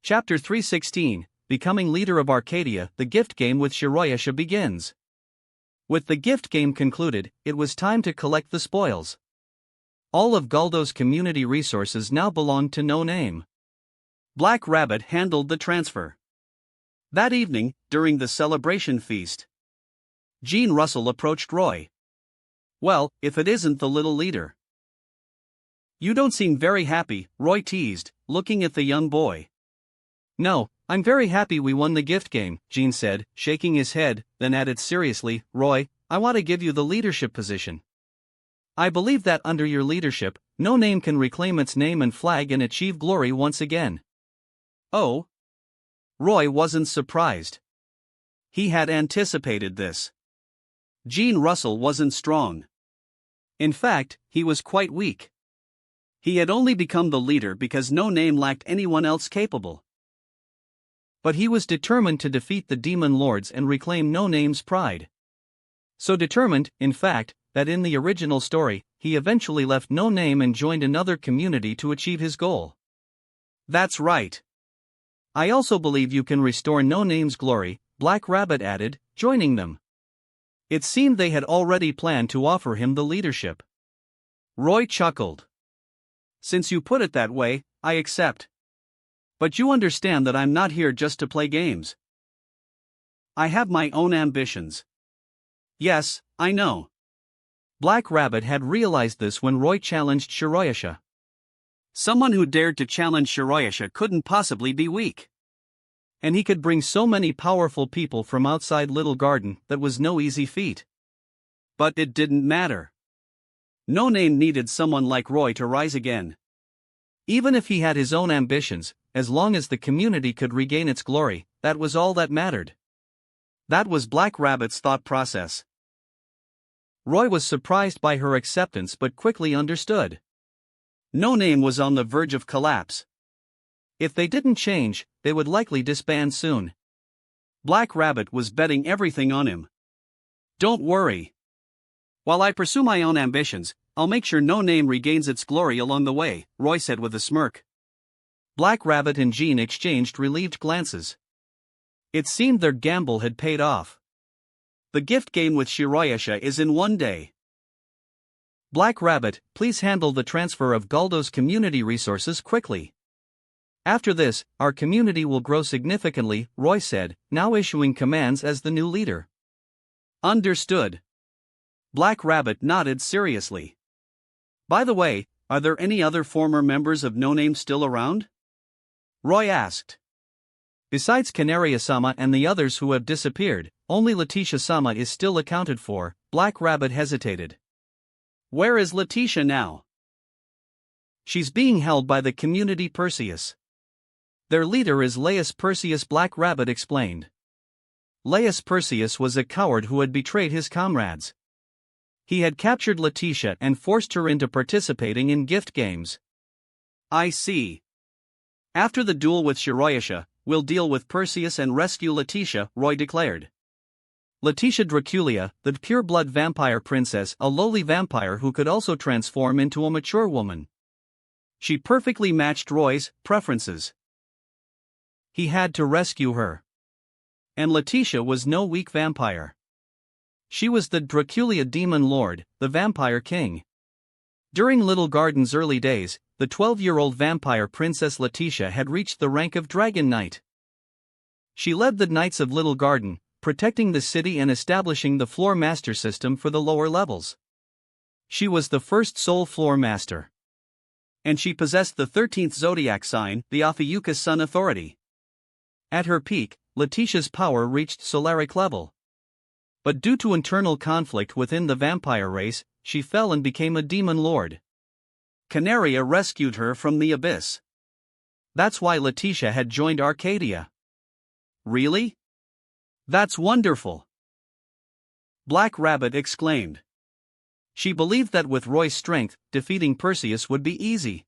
Chapter 316, Becoming Leader of Arcadia, the gift game with Shiroyasha begins. With the gift game concluded, it was time to collect the spoils. All of Galdo's community resources now belonged to No Name. Black Rabbit handled the transfer. That evening, during the celebration feast, Gene Russell approached Roy. "Well, if it isn't the little leader." "You don't seem very happy," Roy teased, looking at the young boy. "No, I'm very happy we won the gift game," Gene said, shaking his head, then added seriously, "Roy, I want to give you the leadership position. I believe that under your leadership, No Name can reclaim its name and flag and achieve glory once again." "Oh?" Roy wasn't surprised. He had anticipated this. Gene Russell wasn't strong. In fact, he was quite weak. He had only become the leader because No Name lacked anyone else capable. But he was determined to defeat the demon lords and reclaim No Name's pride. So determined, in fact, that in the original story, he eventually left No Name and joined another community to achieve his goal. "That's right. I also believe you can restore No Name's glory," Black Rabbit added, joining them. It seemed they had already planned to offer him the leadership. Roy chuckled. "Since you put it that way, I accept. But you understand that I'm not here just to play games. I have my own ambitions." "Yes, I know." Black Rabbit had realized this when Roy challenged Shiroyasha. Someone who dared to challenge Shiroyasha couldn't possibly be weak. And he could bring so many powerful people from outside Little Garden that was no easy feat. But it didn't matter. No Name needed someone like Roy to rise again. Even if he had his own ambitions, as long as the community could regain its glory, that was all that mattered. That was Black Rabbit's thought process. Roy was surprised by her acceptance but quickly understood. No Name was on the verge of collapse. If they didn't change, they would likely disband soon. Black Rabbit was betting everything on him. "Don't worry. While I pursue my own ambitions, I'll make sure No Name regains its glory along the way," Roy said with a smirk. Black Rabbit and Gene exchanged relieved glances. It seemed their gamble had paid off. The gift game with Shiroyasha is in 1 day. Black Rabbit, please handle the transfer of Galdo's community resources quickly. After this, our community will grow significantly, Roy said, now issuing commands as the new leader. Understood. Black Rabbit nodded seriously. By the way, are there any other former members of No Name still around? Roy asked. Besides Canaria-sama and the others who have disappeared, only Letitia-sama is still accounted for. Black Rabbit hesitated. Where is Letitia now? She's being held by the community Perseus. Their leader is Laius Perseus, Black Rabbit explained. Laius Perseus was a coward who had betrayed his comrades. He had captured Letitia and forced her into participating in gift games. I see. After the duel with Shiroyasha, we'll deal with Perseus and rescue Letitia, Roy declared. Letitia Draculia, the pure-blood vampire princess, a lowly vampire who could also transform into a mature woman. She perfectly matched Roy's preferences. He had to rescue her. And Letitia was no weak vampire. She was the Draculia demon lord, the vampire king. During Little Garden's early days, the 12-year-old vampire princess Letitia had reached the rank of Dragon Knight. She led the Knights of Little Garden, protecting the city and establishing the floor master system for the lower levels. She was the first soul floor master. And she possessed the 13th zodiac sign, the Ophiuchus Sun authority. At her peak, Letitia's power reached solaric level. But due to internal conflict within the vampire race, she fell and became a demon lord. Canaria rescued her from the abyss. That's why Letitia had joined Arcadia. Really? That's wonderful! Black Rabbit exclaimed. She believed that with Roy's strength, defeating Perseus would be easy.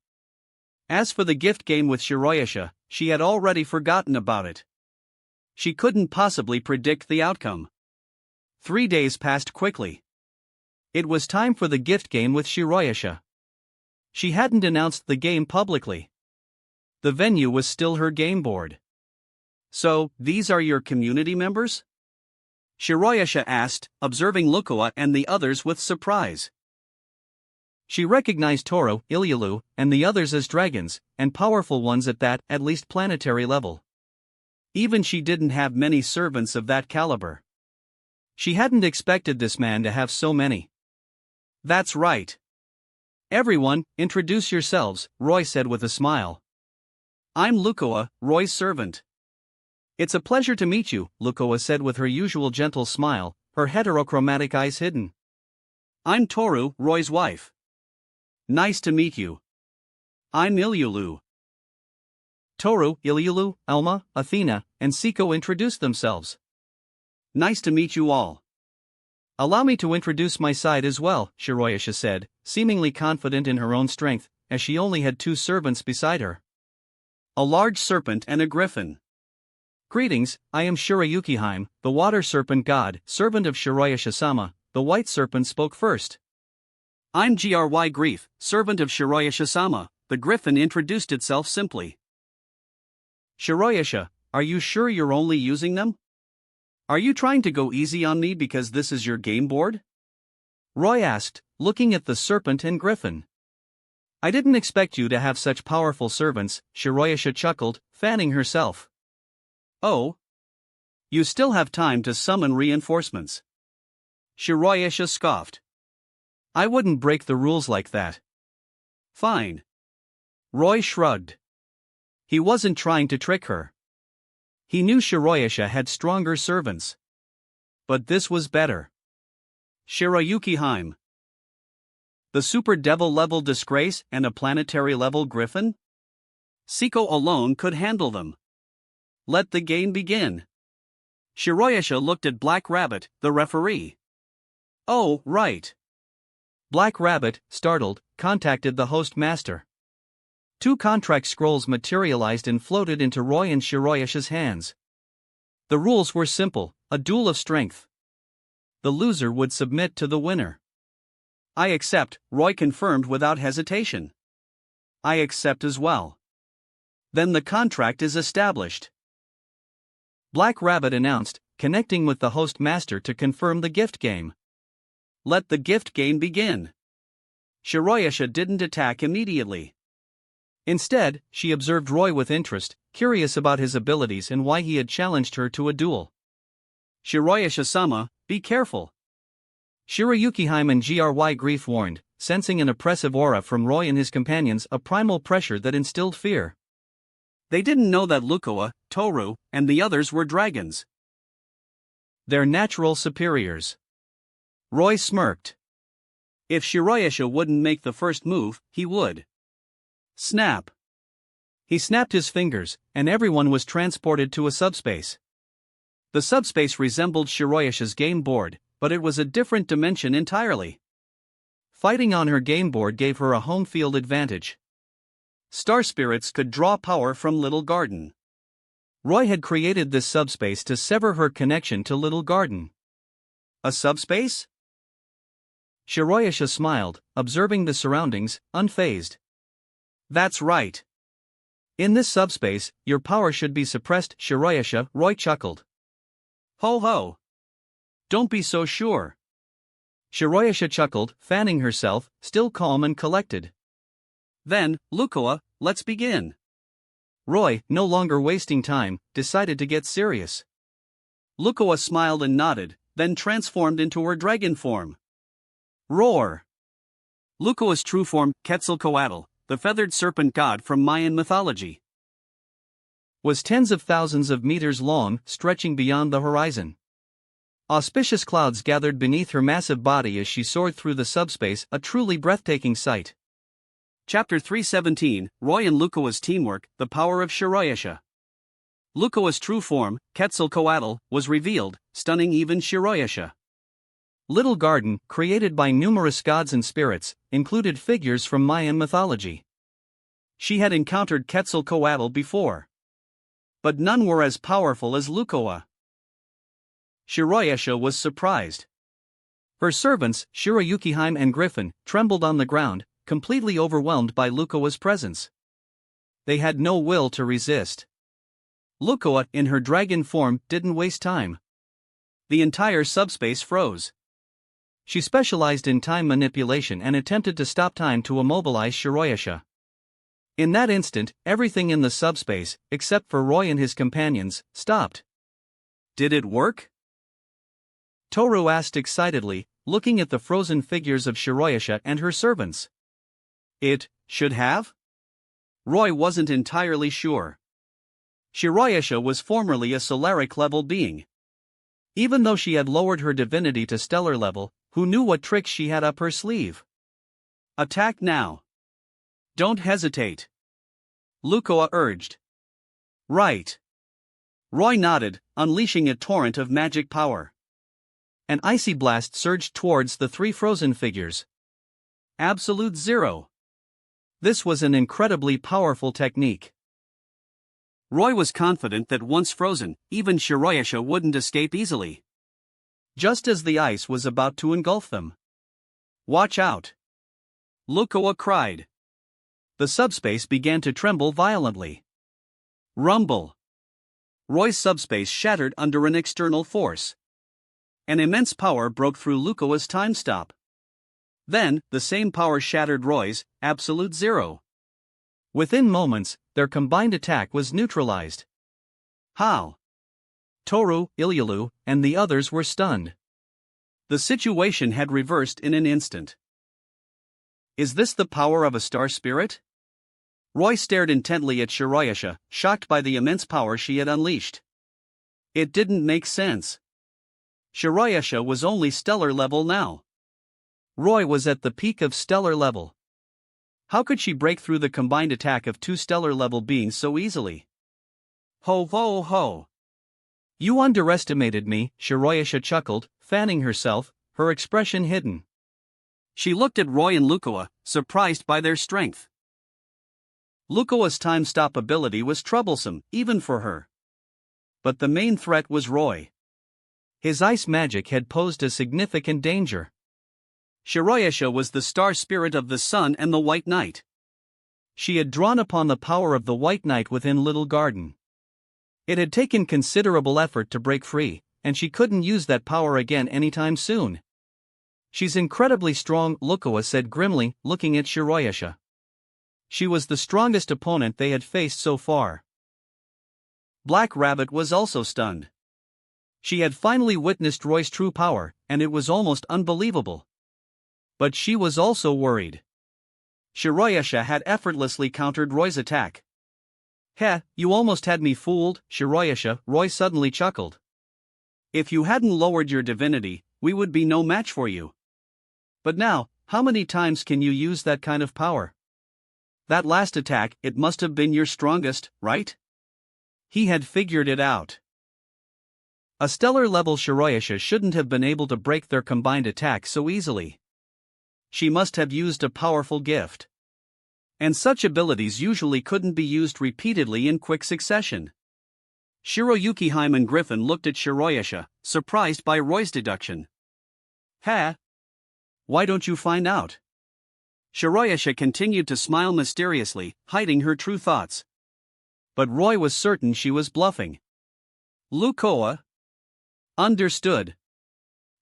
As for the gift game with Shiroyasha, she had already forgotten about it. She couldn't possibly predict the outcome. 3 days passed quickly. It was time for the gift game with Shiroyasha. She hadn't announced the game publicly. The venue was still her game board. So, these are your community members? Shiroyasha asked, observing Lukua and the others with surprise. She recognized Toru, Ilyulu, and the others as dragons, and powerful ones at that, at least planetary level. Even she didn't have many servants of that caliber. She hadn't expected this man to have so many. That's right. Everyone, introduce yourselves, Roy said with a smile. I'm Lukoa, Roy's servant. It's a pleasure to meet you, Lukoa said with her usual gentle smile, her heterochromatic eyes hidden. I'm Toru, Roy's wife. Nice to meet you. I'm Ilyulu. Toru, Ilyulu, Elma, Athena, and Siko introduced themselves. Nice to meet you all. Allow me to introduce my side as well, Shiroyasha said, seemingly confident in her own strength, as she only had 2 servants beside her. A large serpent and a griffin. Greetings, I am Shirayukiheim, the water serpent god, servant of Shiroyasha-sama. The white serpent spoke first. I'm Gry Grief, servant of Shiroyasha-sama. The griffin introduced itself simply. Shiroyasha, are you sure you're only using them? Are you trying to go easy on me because this is your game board? Roy asked, looking at the serpent and griffin. I didn't expect you to have such powerful servants, Shiroyasha chuckled, fanning herself. Oh? You still have time to summon reinforcements. Shiroyasha scoffed. I wouldn't break the rules like that. Fine. Roy shrugged. He wasn't trying to trick her. He knew Shiroyasha had stronger servants. But this was better. Shirayukiheim. The super devil level disgrace and a planetary level griffin? Siko alone could handle them. Let the game begin. Shiroyasha looked at Black Rabbit, the referee. Oh, right. Black Rabbit, startled, contacted the host master. 2 contract scrolls materialized and floated into Roy and Shiroyasha's hands. The rules were simple, a duel of strength. The loser would submit to the winner. I accept, Roy confirmed without hesitation. I accept as well. Then the contract is established. Black Rabbit announced, connecting with the host master to confirm the gift game. Let the gift game begin. Shiroyasha didn't attack immediately. Instead, she observed Roy with interest, curious about his abilities and why he had challenged her to a duel. Shiroyasha-sama, be careful. Shirayukiheim and Gry Grief warned, sensing an oppressive aura from Roy and his companions, a primal pressure that instilled fear. They didn't know that Lukoa, Toru, and the others were dragons. They're natural superiors. Roy smirked. If Shiroyasha wouldn't make the first move, he would. Snap. He snapped his fingers, and everyone was transported to a subspace. The subspace resembled Shiroyasha's game board, but it was a different dimension entirely. Fighting on her game board gave her a home field advantage. Star spirits could draw power from Little Garden. Roy had created this subspace to sever her connection to Little Garden. A subspace? Shiroyasha smiled, observing the surroundings, unfazed. That's right. In this subspace, your power should be suppressed, Shiroyasha, Roy chuckled. Ho ho. Don't be so sure. Shiroyasha chuckled, fanning herself, still calm and collected. Then, Lukoa, let's begin. Roy, no longer wasting time, decided to get serious. Lukoa smiled and nodded, then transformed into her dragon form. Roar! Lukoa's true form, Quetzalcoatl, the feathered serpent god from Mayan mythology, was tens of thousands of meters long, stretching beyond the horizon. Auspicious clouds gathered beneath her massive body as she soared through the subspace, a truly breathtaking sight. Chapter 317, Roy and Lukoa's teamwork, the power of Shiroyasha. Lukoa's true form, Quetzalcoatl, was revealed, stunning even Shiroyasha. Little Garden, created by numerous gods and spirits, included figures from Mayan mythology. She had encountered Quetzalcoatl before, but none were as powerful as Lukoa. Shiroyasha was surprised. Her servants, Shirayukiheim and Griffin, trembled on the ground, completely overwhelmed by Lukoa's presence. They had no will to resist. Lukoa, in her dragon form, didn't waste time. The entire subspace froze. She specialized in time manipulation and attempted to stop time to immobilize Shiroyasha. In that instant, everything in the subspace, except for Roy and his companions, stopped. Did it work? Toru asked excitedly, looking at the frozen figures of Shiroyasha and her servants. It should have? Roy wasn't entirely sure. Shiroyasha was formerly a Solaric-level being. Even though she had lowered her divinity to stellar level, who knew what tricks she had up her sleeve? Attack now. Don't hesitate. Lukoa urged. Right. Roy nodded, unleashing a torrent of magic power. An icy blast surged towards the three frozen figures. Absolute zero. This was an incredibly powerful technique. Roy was confident that once frozen, even Shiroyasha wouldn't escape easily. Just as the ice was about to engulf them. Watch out! Lukoa cried. The subspace began to tremble violently. Rumble! Roy's subspace shattered under an external force. An immense power broke through Lukoa's time stop. Then, the same power shattered Roy's, absolute zero. Within moments, their combined attack was neutralized. How? Toru, Ilyalu, and the others were stunned. The situation had reversed in an instant. Is this the power of a star spirit? Roy stared intently at Shiroyasha, shocked by the immense power she had unleashed. It didn't make sense. Shiroyasha was only stellar level now. Roy was at the peak of stellar level. How could she break through the combined attack of two stellar level beings so easily? Ho ho ho! You underestimated me, Shiroyasha chuckled, fanning herself, her expression hidden. She looked at Roy and Lukoa, surprised by their strength. Lukoa's time stop ability was troublesome, even for her. But the main threat was Roy. His ice magic had posed a significant danger. Shiroyasha was the star spirit of the sun and the White Knight. She had drawn upon the power of the White Knight within Little Garden. It had taken considerable effort to break free, and she couldn't use that power again anytime soon. She's incredibly strong, Lukoa said grimly, looking at Shiroyasha. She was the strongest opponent they had faced so far. Black Rabbit was also stunned. She had finally witnessed Roy's true power, and it was almost unbelievable. But she was also worried. Shiroyasha had effortlessly countered Roy's attack. Heh, you almost had me fooled, Shiroyasha, Roy suddenly chuckled. If you hadn't lowered your divinity, we would be no match for you. But now, how many times can you use that kind of power? That last attack, it must have been your strongest, right? He had figured it out. A stellar-level Shiroyasha shouldn't have been able to break their combined attack so easily. She must have used a powerful gift. And such abilities usually couldn't be used repeatedly in quick succession. Shiroyuki Hyman Griffin looked at Shiroyasha, surprised by Roy's deduction. Ha! Why don't you find out? Shiroyasha continued to smile mysteriously, hiding her true thoughts. But Roy was certain she was bluffing. Lukoa? Understood.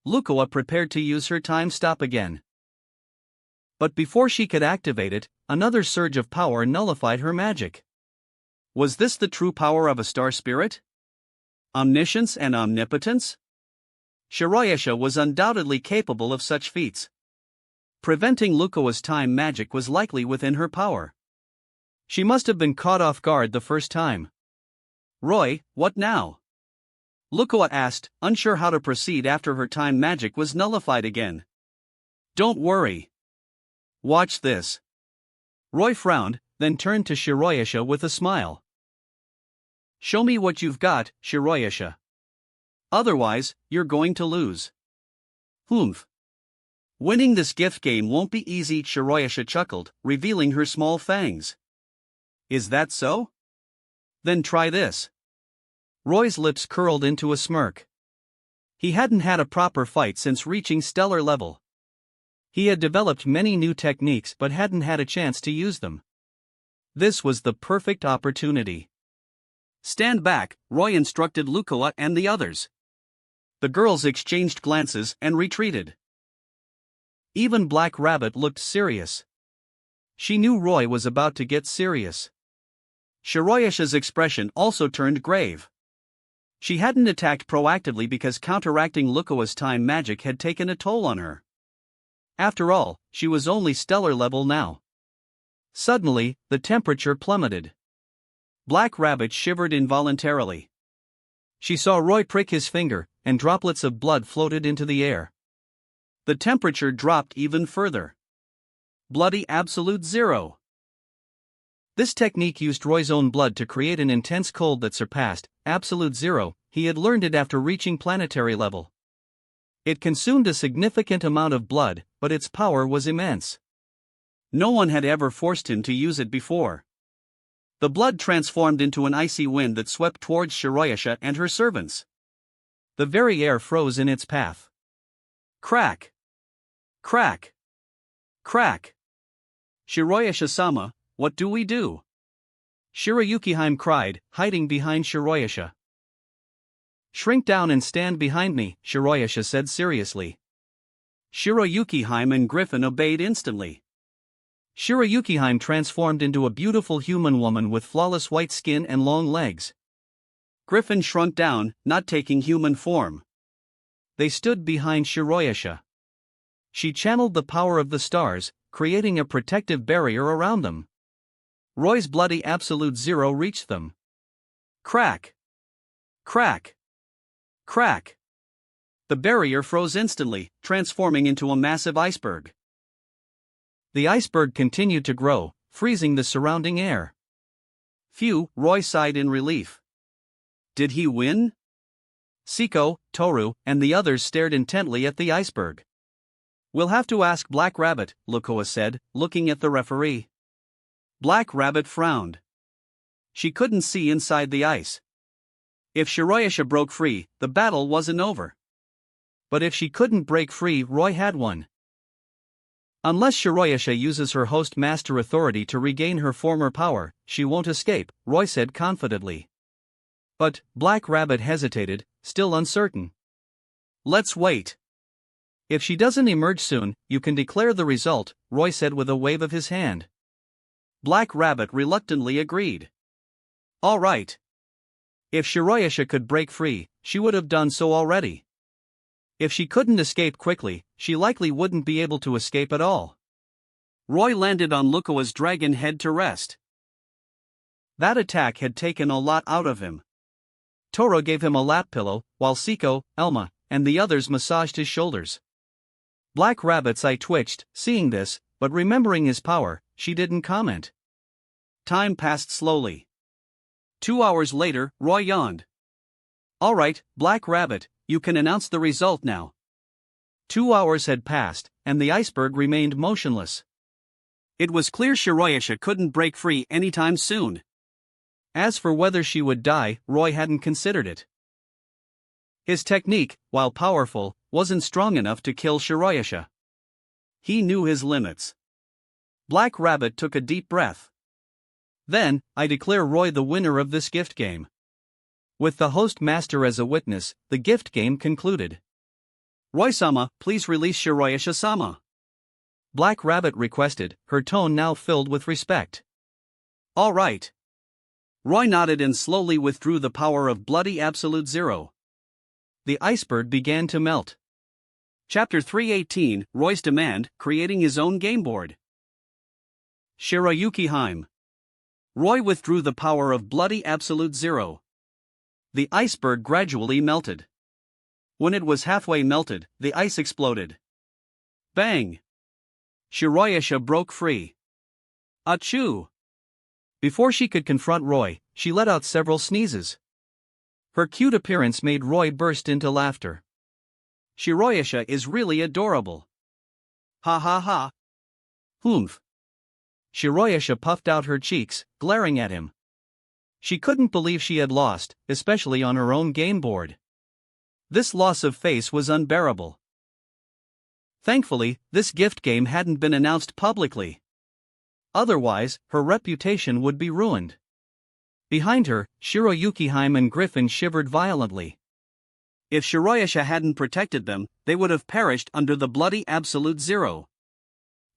Lukoa prepared to use her time stop again. But before she could activate it, another surge of power nullified her magic. Was this the true power of a star spirit? Omniscience and omnipotence? Shiroyasha was undoubtedly capable of such feats. Preventing Lukoa's time magic was likely within her power. She must have been caught off guard the first time. Roy, what now? Lukoa asked, unsure how to proceed after her time magic was nullified again. Don't worry. Watch this. Roy frowned, then turned to Shiroyasha with a smile. Show me what you've got, Shiroyasha. Otherwise, you're going to lose. Humph. Winning this gift game won't be easy, Shiroyasha chuckled, revealing her small fangs. Is that so? Then try this. Roy's lips curled into a smirk. He hadn't had a proper fight since reaching stellar level. He had developed many new techniques but hadn't had a chance to use them. This was the perfect opportunity. Stand back, Roy instructed Lukoa and the others. The girls exchanged glances and retreated. Even Black Rabbit looked serious. She knew Roy was about to get serious. Shiroyasha's expression also turned grave. She hadn't attacked proactively because counteracting Lucawa's time magic had taken a toll on her. After all, she was only stellar level now. Suddenly, the temperature plummeted. Black Rabbit shivered involuntarily. She saw Roy prick his finger, and droplets of blood floated into the air. The temperature dropped even further. Bloody absolute zero. This technique used Roy's own blood to create an intense cold that surpassed absolute zero. He had learned it after reaching planetary level. It consumed a significant amount of blood, but its power was immense. No one had ever forced him to use it before. The blood transformed into an icy wind that swept towards Shiroyasha and her servants. The very air froze in its path. Crack! Crack! Crack! Shiroyasha-sama, what do we do? Shiroyuki-hime cried, hiding behind Shiroyasha. Shrink down and stand behind me, Shiroyasha said seriously. Shiroyuki-hime and Griffin obeyed instantly. Shiroyuki-hime transformed into a beautiful human woman with flawless white skin and long legs. Griffin shrunk down, not taking human form. They stood behind Shiroyasha. She channeled the power of the stars, creating a protective barrier around them. Roy's bloody absolute zero reached them. Crack! Crack! Crack! The barrier froze instantly, transforming into a massive iceberg. The iceberg continued to grow, freezing the surrounding air. Phew, Roy sighed in relief. Did he win? Siko, Toru, and the others stared intently at the iceberg. We'll have to ask Black Rabbit, Lucawa said, looking at the referee. Black Rabbit frowned. She couldn't see inside the ice. If Shiroyasha broke free, the battle wasn't over. But if she couldn't break free, Roy had won. Unless Shiroyasha uses her host master authority to regain her former power, she won't escape, Roy said confidently. But Black Rabbit hesitated, still uncertain. Let's wait. If she doesn't emerge soon, you can declare the result, Roy said with a wave of his hand. Black Rabbit reluctantly agreed. All right. If Shiroyasha could break free, she would have done so already. If she couldn't escape quickly, she likely wouldn't be able to escape at all. Roy landed on Lucawa's dragon head to rest. That attack had taken a lot out of him. Toro gave him a lap pillow, while Siko, Elma, and the others massaged his shoulders. Black Rabbit's eye twitched, seeing this, but remembering his power, she didn't comment. Time passed slowly. 2 hours later, Roy yawned. All right, Black Rabbit, you can announce the result now. 2 hours had passed, and the iceberg remained motionless. It was clear Shiroyasha couldn't break free anytime soon. As for whether she would die, Roy hadn't considered it. His technique, while powerful, wasn't strong enough to kill Shiroyasha. He knew his limits. Black Rabbit took a deep breath. Then, I declare Roy the winner of this gift game. With the host master as a witness, the gift game concluded. Roy-sama, please release Shiroyasha-sama. Black Rabbit requested, her tone now filled with respect. All right. Roy nodded and slowly withdrew the power of bloody absolute zero. The iceberg began to melt. Chapter 318, Roy's Demand, creating his own game board. Shiroyuki-hime. Roy withdrew the power of bloody absolute zero. The iceberg gradually melted. When it was halfway melted, the ice exploded. Bang! Shiroyasha broke free. Achoo! Before she could confront Roy, she let out several sneezes. Her cute appearance made Roy burst into laughter. Shiroyasha is really adorable. Ha ha ha. Humph. Shiroyasha puffed out her cheeks, glaring at him. She couldn't believe she had lost, especially on her own game board. This loss of face was unbearable. Thankfully, this gift game hadn't been announced publicly. Otherwise, her reputation would be ruined. Behind her, Shiroyuki-hime and Griffin shivered violently. If Shiroyasha hadn't protected them, they would have perished under the bloody Absolute Zero.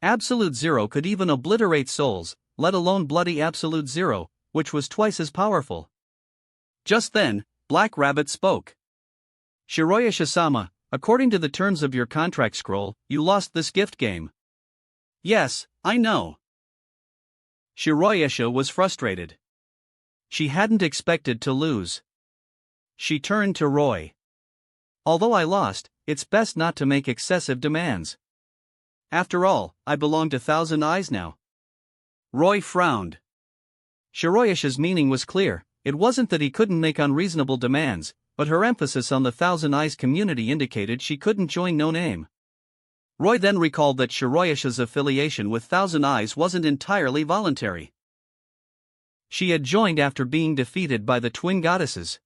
Absolute Zero could even obliterate souls, let alone bloody Absolute Zero, which was twice as powerful. Just then, Black Rabbit spoke. Shiroyasha-sama, according to the terms of your contract scroll, you lost this gift game. Yes, I know. Shiroyasha was frustrated. She hadn't expected to lose. She turned to Roy. Although I lost, it's best not to make excessive demands. After all, I belong to Thousand Eyes now. Roy frowned. Shiroyasha's meaning was clear. It wasn't that he couldn't make unreasonable demands, but her emphasis on the Thousand Eyes community indicated she couldn't join No Name. Roy then recalled that Shiroyasha's affiliation with Thousand Eyes wasn't entirely voluntary. She had joined after being defeated by the Twin Goddesses.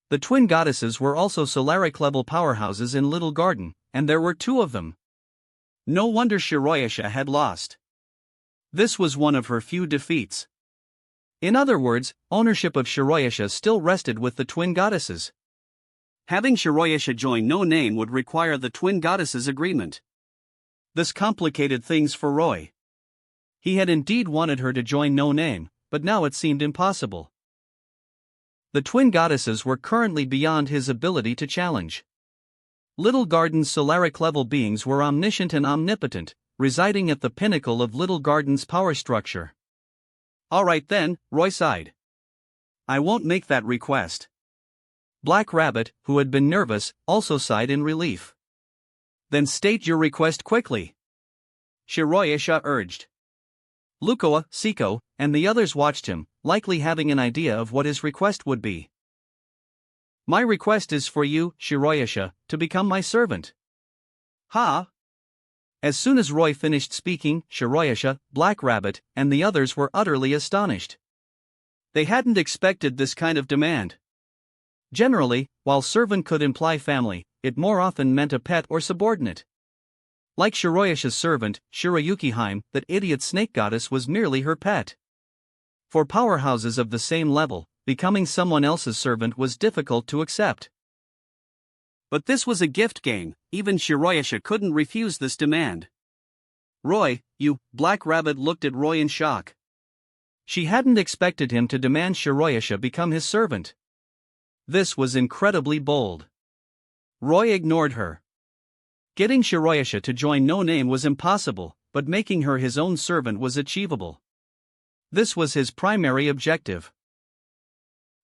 The Twin Goddesses were also Solaric-level powerhouses in Little Garden, and there were 2 of them. No wonder Shiroyasha had lost. This was one of her few defeats. In other words, ownership of Shiroyasha still rested with the Twin Goddesses. Having Shiroyasha join No Name would require the Twin Goddesses' agreement. This complicated things for Roy. He had indeed wanted her to join No Name, but now it seemed impossible. The Twin Goddesses were currently beyond his ability to challenge. Little Garden's Solaric-level beings were omniscient and omnipotent, residing at the pinnacle of Little Garden's power structure. Alright then, Roy sighed. I won't make that request. Black Rabbit, who had been nervous, also sighed in relief. Then state your request quickly. Shiroyasha urged. Lukoa, Siko, and the others watched him, likely having an idea of what his request would be. My request is for you, Shiroyasha, to become my servant. Ha! As soon as Roy finished speaking, Shiroyasha, Black Rabbit, and the others were utterly astonished. They hadn't expected this kind of demand. Generally, while servant could imply family, it more often meant a pet or subordinate. Like Shiroyasha's servant, Shiroyukiheim, that idiot snake goddess was merely her pet. For powerhouses of the same level, becoming someone else's servant was difficult to accept. But this was a gift game, even Shiroyasha couldn't refuse this demand. Roy, you, Black Rabbit looked at Roy in shock. She hadn't expected him to demand Shiroyasha become his servant. This was incredibly bold. Roy ignored her. Getting Shiroyasha to join No Name was impossible, but making her his own servant was achievable. This was his primary objective.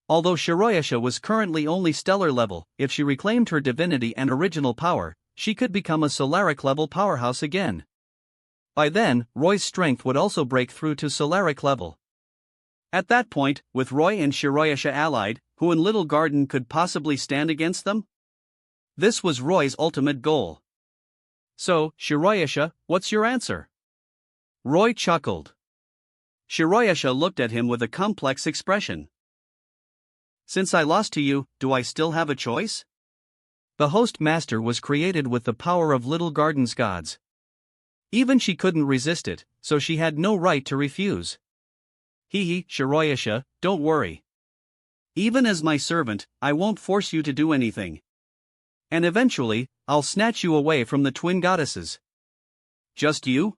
Although Shiroyasha was currently only stellar level, if she reclaimed her divinity and original power, she could become a Solaric level powerhouse again. By then, Roy's strength would also break through to Solaric level. At that point, with Roy and Shiroyasha allied, who in Little Garden could possibly stand against them? This was Roy's ultimate goal. So, Shiroyasha, what's your answer? Roy chuckled. Shiroyasha looked at him with a complex expression. Since I lost to you, do I still have a choice? The host master was created with the power of Little Garden's gods. Even she couldn't resist it, so she had no right to refuse. Hee, Shiroyasha, don't worry. Even as my servant, I won't force you to do anything. And eventually, I'll snatch you away from the Twin Goddesses. Just you?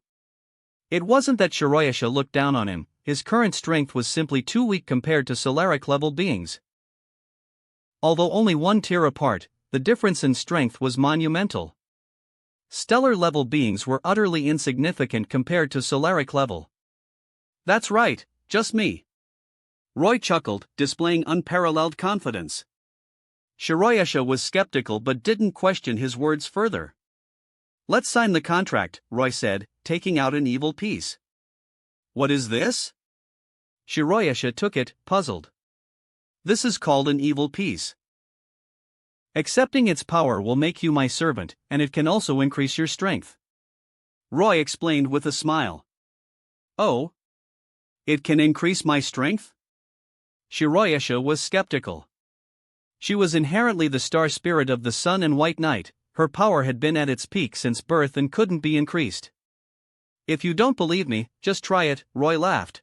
It wasn't that Shiroyasha looked down on him, his current strength was simply too weak compared to Solaric-level beings. Although only 1 tier apart, the difference in strength was monumental. Stellar-level beings were utterly insignificant compared to Solaric-level. That's right, just me. Roy chuckled, displaying unparalleled confidence. Shiroyasha was skeptical but didn't question his words further. Let's sign the contract, Roy said, taking out an evil piece. What is this? Shiroyasha took it, puzzled. This is called an evil piece. Accepting its power will make you my servant, and it can also increase your strength. Roy explained with a smile. Oh? It can increase my strength? Shiroyasha was skeptical. She was inherently the star spirit of the sun and white knight, her power had been at its peak since birth and couldn't be increased. If you don't believe me, just try it, Roy laughed.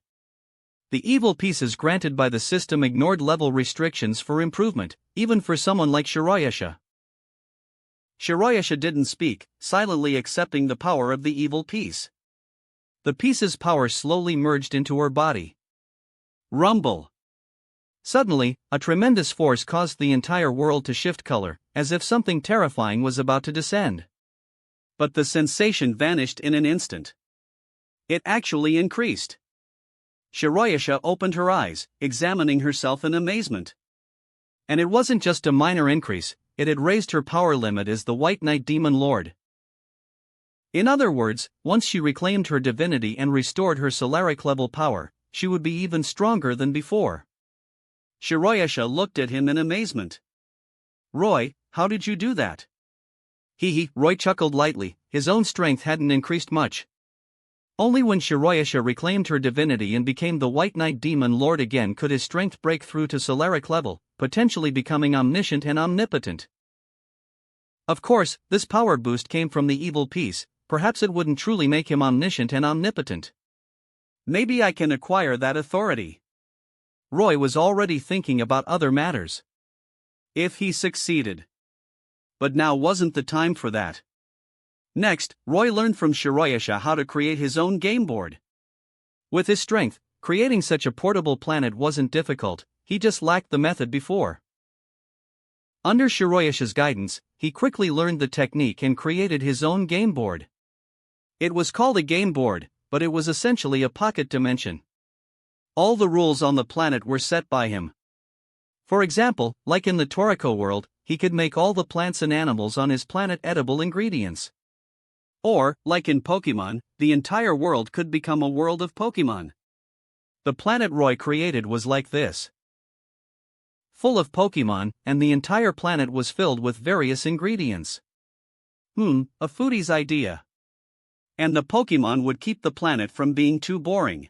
The evil pieces granted by the system ignored level restrictions for improvement, even for someone like Shiroyasha. Shiroyasha didn't speak, silently accepting the power of the evil piece. The piece's power slowly merged into her body. Rumble. Suddenly, a tremendous force caused the entire world to shift color, as if something terrifying was about to descend. But the sensation vanished in an instant. It actually increased. Shiroyasha opened her eyes, examining herself in amazement. And it wasn't just a minor increase, it had raised her power limit as the White Knight Demon Lord. In other words, once she reclaimed her divinity and restored her Solaric level power, she would be even stronger than before. Shiroyasha looked at him in amazement. "Roy, how did you do that?" Roy chuckled lightly, his own strength hadn't increased much. Only when Shiroyasha reclaimed her divinity and became the White Knight Demon Lord again could his strength break through to Solaric level, potentially becoming omniscient and omnipotent. Of course, this power boost came from the evil piece, perhaps it wouldn't truly make him omniscient and omnipotent. Maybe I can acquire that authority. Roy was already thinking about other matters. If he succeeded. But now wasn't the time for that. Next, Roy learned from Shiroyasha how to create his own game board. With his strength, creating such a portable planet wasn't difficult, he just lacked the method before. Under Shiroyasha's guidance, he quickly learned the technique and created his own game board. It was called a game board, but it was essentially a pocket dimension. All the rules on the planet were set by him. For example, like in the Toriko world, he could make all the plants and animals on his planet edible ingredients. Or, like in Pokemon, the entire world could become a world of Pokemon. The planet Roy created was like this. Full of Pokemon, and the entire planet was filled with various ingredients. A foodie's idea. And the Pokemon would keep the planet from being too boring.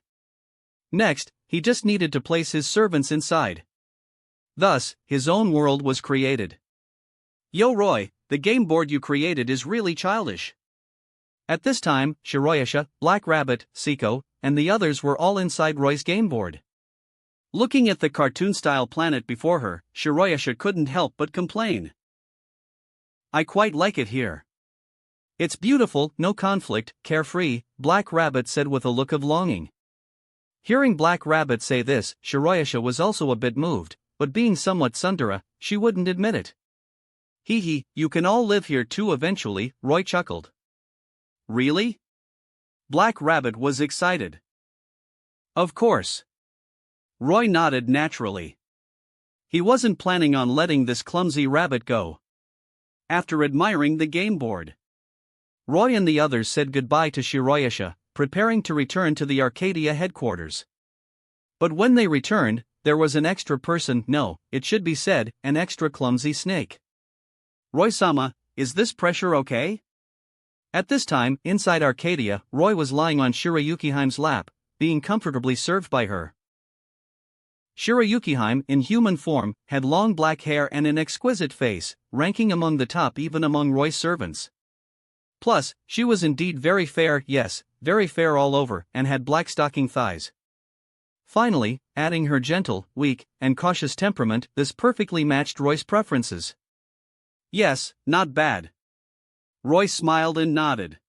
Next, he just needed to place his servants inside. Thus, his own world was created. Yo Roy, the game board you created is really childish. At this time, Shiroyasha, Black Rabbit, Seiko, and the others were all inside Roy's game board. Looking at the cartoon-style planet before her, Shiroyasha couldn't help but complain. I quite like it here. It's beautiful, no conflict, carefree, Black Rabbit said with a look of longing. Hearing Black Rabbit say this, Shiroyasha was also a bit moved, but being somewhat tsundere, she wouldn't admit it. You can all live here too eventually, Roy chuckled. Really? Black Rabbit was excited. Of course. Roy nodded naturally. He wasn't planning on letting this clumsy rabbit go. After admiring the game board, Roy and the others said goodbye to Shiroyasha, preparing to return to the Arcadia headquarters. But when they returned, there was an extra person, no, it should be said, an extra clumsy snake. Roy-sama, is this pressure okay? At this time, inside Arcadia, Roy was lying on Shiroyukiheim's lap, being comfortably served by her. Shiroyukiheim, in human form, had long black hair and an exquisite face, ranking among the top even among Roy's servants. Plus, she was indeed very fair, yes, very fair all over, and had black stocking thighs. Finally, adding her gentle, weak, and cautious temperament, this perfectly matched Roy's preferences. Yes, not bad. Roy smiled and nodded.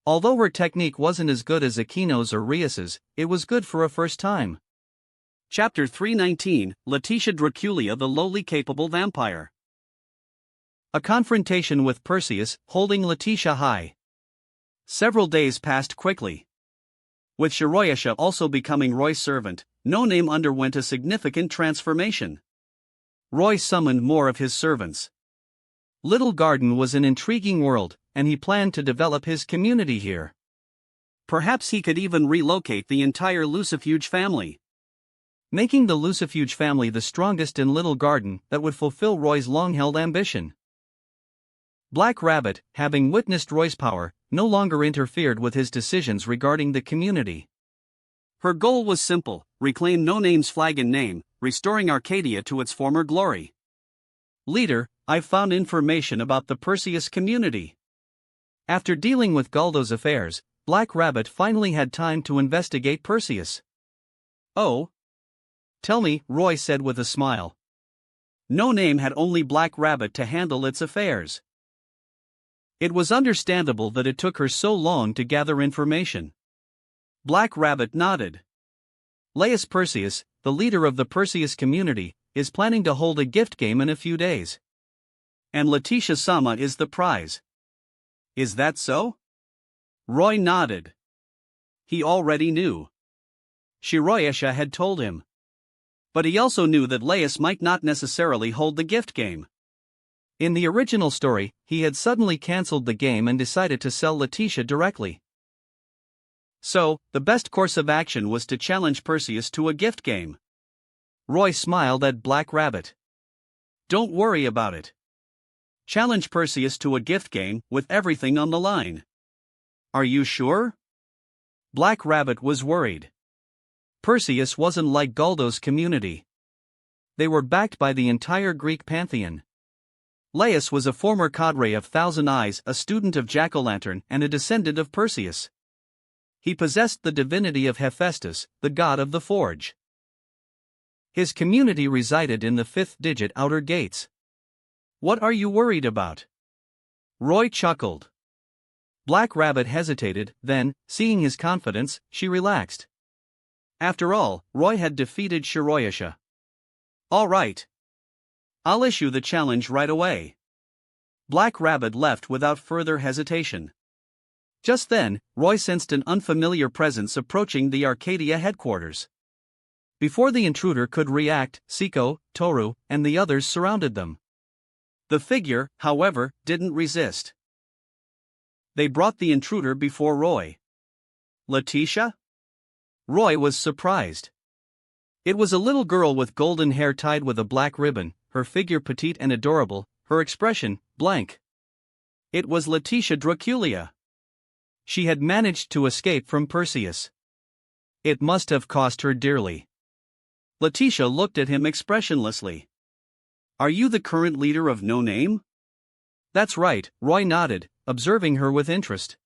Although her technique wasn't as good as Akino's or Rias's, it was good for a first time. Chapter 319, Letitia Draculia the Lowly Capable Vampire. A confrontation with Perseus, holding Letitia high. Several days passed quickly. With Shiroyasha also becoming Roy's servant, No Name underwent a significant transformation. Roy summoned more of his servants. Little Garden was an intriguing world, and he planned to develop his community here. Perhaps he could even relocate the entire Lucifuge family, making the Lucifuge family the strongest in Little Garden that would fulfill Roy's long-held ambition. Black Rabbit, having witnessed Roy's power, no longer interfered with his decisions regarding the community. Her goal was simple: reclaim No Name's flag and name, restoring Arcadia to its former glory. Leader, I've found information about the Perseus community. After dealing with Galdo's affairs, Black Rabbit finally had time to investigate Perseus. Oh? Tell me, Roy said with a smile. No Name had only Black Rabbit to handle its affairs. It was understandable that it took her so long to gather information. Black Rabbit nodded. Laius Perseus, the leader of the Perseus community, is planning to hold a gift game in a few days. And Letitia Sama is the prize. Is that so? Roy nodded. He already knew. Shiroyasha had told him. But he also knew that Laius might not necessarily hold the gift game. In the original story, he had suddenly cancelled the game and decided to sell Letitia directly. So, the best course of action was to challenge Perseus to a gift game. Roy smiled at Black Rabbit. Don't worry about it. Challenge Perseus to a gift game with everything on the line. Are you sure? Black Rabbit was worried. Perseus wasn't like Galdo's community. They were backed by the entire Greek pantheon. Laius was a former cadre of Thousand Eyes, a student of Jack-o'-lantern and a descendant of Perseus. He possessed the divinity of Hephaestus, the god of the forge. His community resided in the fifth-digit outer gates. What are you worried about? Roy chuckled. Black Rabbit hesitated, then, seeing his confidence, she relaxed. After all, Roy had defeated Shiroyasha. All right. I'll issue the challenge right away. Black Rabbit left without further hesitation. Just then, Roy sensed an unfamiliar presence approaching the Arcadia headquarters. Before the intruder could react, Siko, Toru, and the others surrounded them. The figure, however, didn't resist. They brought the intruder before Roy. Letitia? Roy was surprised. It was a little girl with golden hair tied with a black ribbon, her figure petite and adorable, her expression blank. It was Letitia Draculia. She had managed to escape from Perseus. It must have cost her dearly. Letitia looked at him expressionlessly. Are you the current leader of No Name? That's right, Roy nodded, observing her with interest.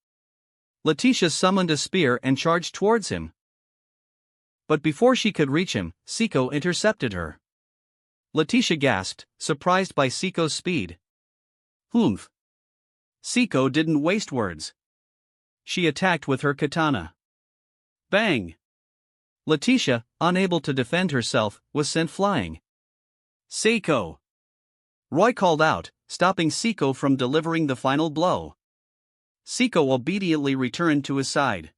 Letitia summoned a spear and charged towards him. But before she could reach him, Siko intercepted her. Letitia gasped, surprised by Siko's speed. Humph. Siko didn't waste words. She attacked with her katana. Bang! Letitia, unable to defend herself, was sent flying. Siko! Roy called out, stopping Siko from delivering the final blow. Siko obediently returned to his side.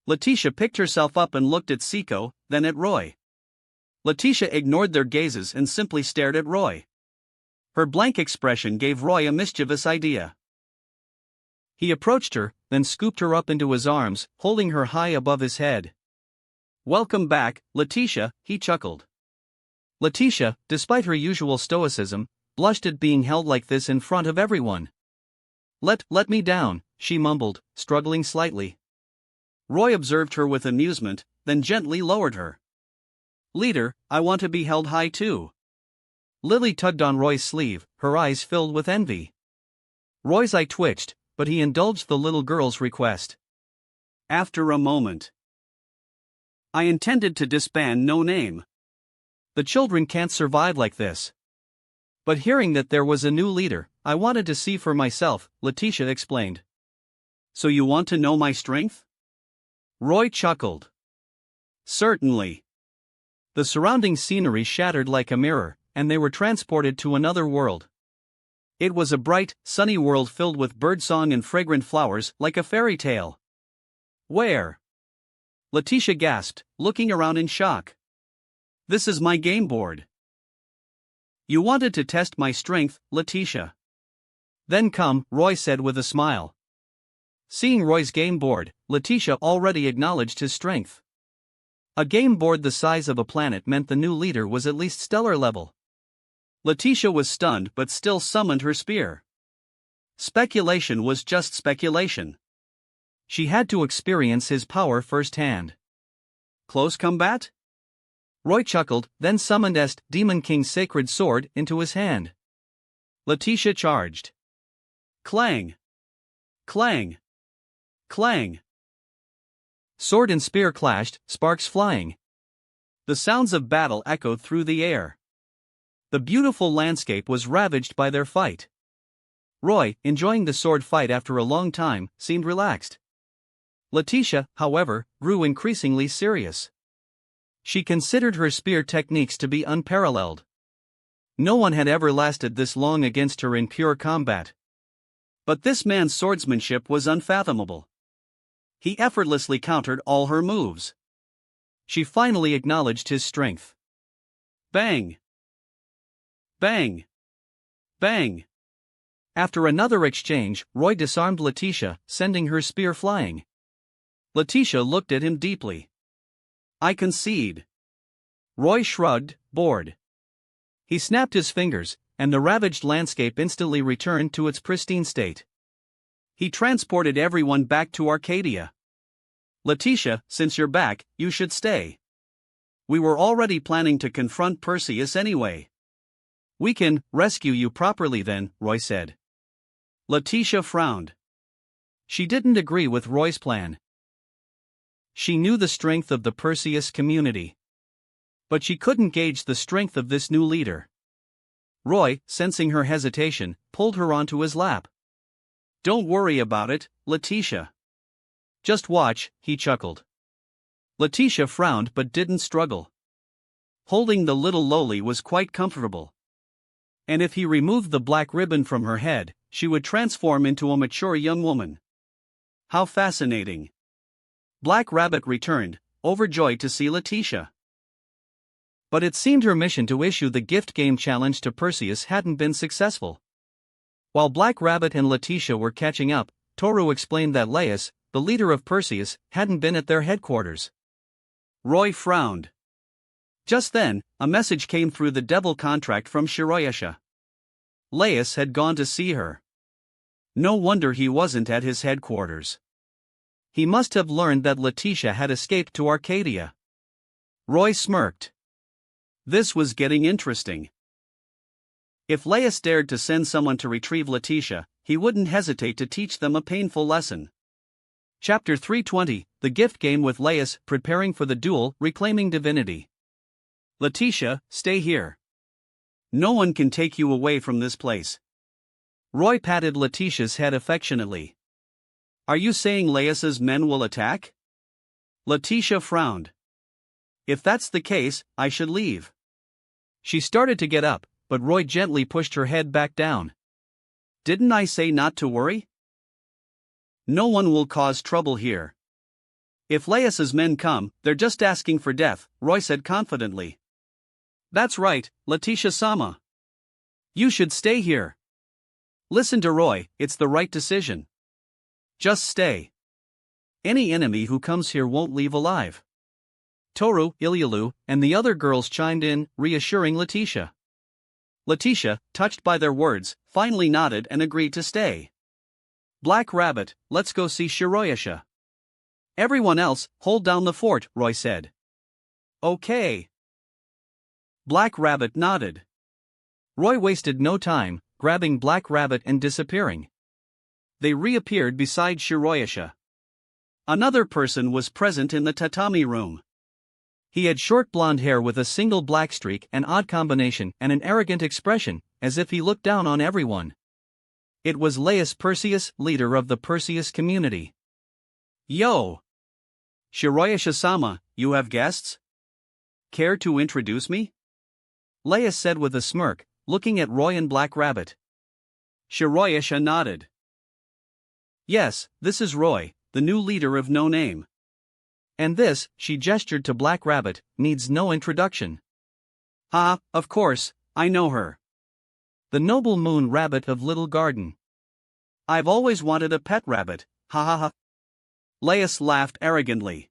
Letitia picked herself up and looked at Siko, then at Roy. Letitia ignored their gazes and simply stared at Roy. Her blank expression gave Roy a mischievous idea. He approached her, then scooped her up into his arms, holding her high above his head. Welcome back, Letitia, he chuckled. Letitia, despite her usual stoicism, blushed at being held like this in front of everyone. Let me down, she mumbled, struggling slightly. Roy observed her with amusement, then gently lowered her. Leader, I want to be held high too. Lily tugged on Roy's sleeve, her eyes filled with envy. Roy's eye twitched, but he indulged the little girl's request. After a moment. I intended to disband No Name. The children can't survive like this. But hearing that there was a new leader, I wanted to see for myself, Letitia explained. So you want to know my strength? Roy chuckled. Certainly. The surrounding scenery shattered like a mirror, and they were transported to another world. It was a bright, sunny world filled with birdsong and fragrant flowers, like a fairy tale. Where? Letitia gasped, looking around in shock. This is my game board. You wanted to test my strength, Letitia. Then come, Roy said with a smile. Seeing Roy's game board, Letitia already acknowledged his strength. A game board the size of a planet meant the new leader was at least stellar level. Letitia was stunned but still summoned her spear. Speculation was just speculation. She had to experience his power firsthand. Close combat? Roy chuckled, then summoned Est Demon King's sacred sword into his hand. Letitia charged. Clang! Clang! Clang! Sword and spear clashed, sparks flying. The sounds of battle echoed through the air. The beautiful landscape was ravaged by their fight. Roy, enjoying the sword fight after a long time, seemed relaxed. Letitia, however, grew increasingly serious. She considered her spear techniques to be unparalleled. No one had ever lasted this long against her in pure combat. But this man's swordsmanship was unfathomable. He effortlessly countered all her moves. She finally acknowledged his strength. Bang! Bang! Bang! After another exchange, Roy disarmed Letitia, sending her spear flying. Letitia looked at him deeply. I concede. Roy shrugged, bored. He snapped his fingers, and the ravaged landscape instantly returned to its pristine state. He transported everyone back to Arcadia. Letitia, since you're back, you should stay. We were already planning to confront Perseus anyway. We can rescue you properly then, Roy said. Letitia frowned. She didn't agree with Roy's plan. She knew the strength of the Perseus community. But she couldn't gauge the strength of this new leader. Roy, sensing her hesitation, pulled her onto his lap. Don't worry about it, Letitia. Just watch, he chuckled. Letitia frowned but didn't struggle. Holding the little lowly was quite comfortable. And if he removed the black ribbon from her head, she would transform into a mature young woman. How fascinating. Black Rabbit returned, overjoyed to see Letitia. But it seemed her mission to issue the gift game challenge to Perseus hadn't been successful. While Black Rabbit and Letitia were catching up, Toru explained that Laius, the leader of Perseus, hadn't been at their headquarters. Roy frowned. Just then, a message came through the devil contract from Shiroyasha. Laius had gone to see her. No wonder he wasn't at his headquarters. He must have learned that Letitia had escaped to Arcadia. Roy smirked. This was getting interesting. If Laius dared to send someone to retrieve Letitia, he wouldn't hesitate to teach them a painful lesson. Chapter 320, The Gift Game with Laius, preparing for the duel, reclaiming divinity. Letitia, stay here. No one can take you away from this place. Roy patted Letitia's head affectionately. Are you saying Laius's men will attack? Letitia frowned. If that's the case, I should leave. She started to get up, but Roy gently pushed her head back down. Didn't I say not to worry? No one will cause trouble here. If Laius's men come, they're just asking for death, Roy said confidently. That's right, Letitia-sama. You should stay here. Listen to Roy, it's the right decision. Just stay. Any enemy who comes here won't leave alive. Toru, Ilyalu, and the other girls chimed in, reassuring Letitia. Letitia, touched by their words, finally nodded and agreed to stay. Black Rabbit, let's go see Shiroyasha. Everyone else, hold down the fort, Roy said. Okay. Black Rabbit nodded. Roy wasted no time, grabbing Black Rabbit and disappearing. They reappeared beside Shiroyasha. Another person was present in the tatami room. He had short blonde hair with a single black streak, an odd combination, and an arrogant expression, as if he looked down on everyone. It was Laius Perseus, leader of the Perseus community. Yo! Shiroyasha-sama, you have guests? Care to introduce me? Laius said with a smirk, looking at Roy and Black Rabbit. Shiroyasha nodded. Yes, this is Roy, the new leader of No Name. And this, she gestured to Black Rabbit, needs no introduction. Of course, I know her. The noble moon rabbit of Little Garden. I've always wanted a pet rabbit, ha ha ha. Laius laughed arrogantly.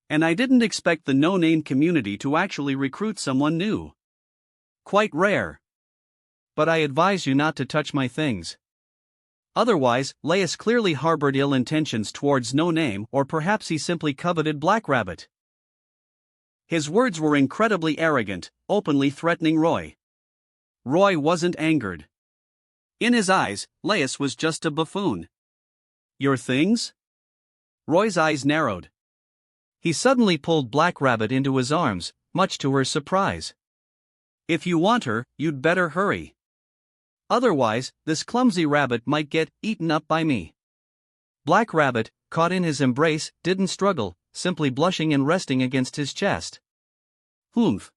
And I didn't expect the No Name community to actually recruit someone new. Quite rare. But I advise you not to touch my things. Otherwise, Laius clearly harbored ill intentions towards No Name, or perhaps he simply coveted Black Rabbit. His words were incredibly arrogant, openly threatening Roy. Roy wasn't angered. In his eyes, Laius was just a buffoon. Your things? Roy's eyes narrowed. He suddenly pulled Black Rabbit into his arms, much to her surprise. If you want her, you'd better hurry. Otherwise, this clumsy rabbit might get eaten up by me. Black Rabbit, caught in his embrace, didn't struggle, simply blushing and resting against his chest. Humph.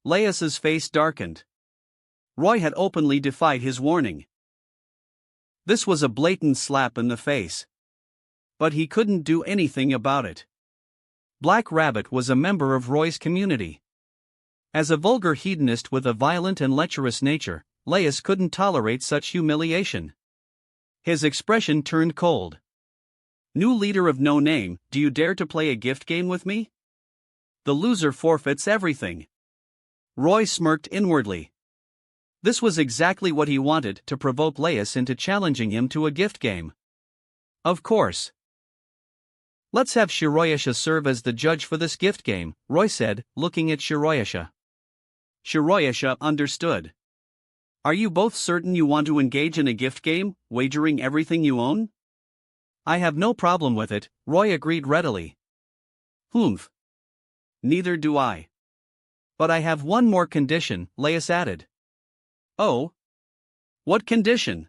Laius's face darkened. Roy had openly defied his warning. This was a blatant slap in the face. But he couldn't do anything about it. Black Rabbit was a member of Roy's community. As a vulgar hedonist with a violent and lecherous nature, Laius couldn't tolerate such humiliation. His expression turned cold. New leader of No Name, do you dare to play a gift game with me? The loser forfeits everything. Roy smirked inwardly. This was exactly what he wanted, to provoke Laius into challenging him to a gift game. Of course. Let's have Shiroyasha serve as the judge for this gift game, Roy said, looking at Shiroyasha. Shiroyasha understood. Are you both certain you want to engage in a gift game, wagering everything you own? I have no problem with it, Roy agreed readily. Humph. Neither do I. But I have one more condition, Laius added. Oh? What condition?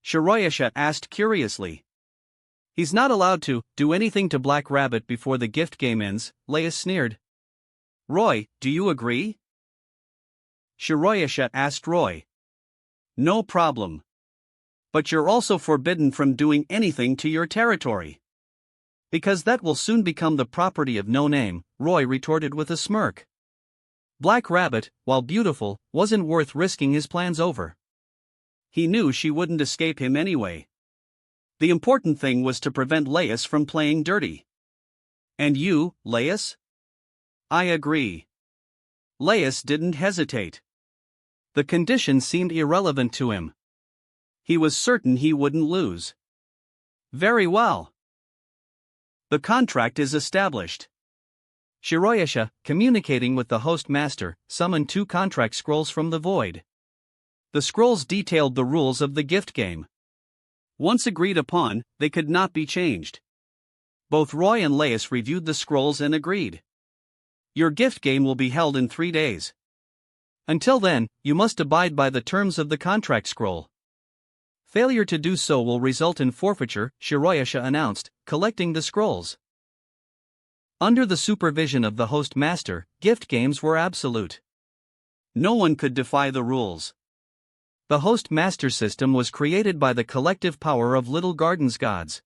Shiroyasha asked curiously. He's not allowed to do anything to Black Rabbit before the gift game ends, Laius sneered. Roy, do you agree? Shiroyasha asked Roy. No problem. But you're also forbidden from doing anything to your territory. Because that will soon become the property of No Name, Roy retorted with a smirk. Black Rabbit, while beautiful, wasn't worth risking his plans over. He knew she wouldn't escape him anyway. The important thing was to prevent Laius from playing dirty. And you, Laius? I agree. Laius didn't hesitate. The condition seemed irrelevant to him. He was certain he wouldn't lose. Very well. The contract is established. Shiroyasha, communicating with the host master, summoned 2 contract scrolls from the void. The scrolls detailed the rules of the gift game. Once agreed upon, they could not be changed. Both Roy and Laius reviewed the scrolls and agreed. Your gift game will be held in 3 days. Until then, you must abide by the terms of the contract scroll. Failure to do so will result in forfeiture, Shiroyasha announced, collecting the scrolls. Under the supervision of the host master, gift games were absolute. No one could defy the rules. The host master system was created by the collective power of Little Garden's gods.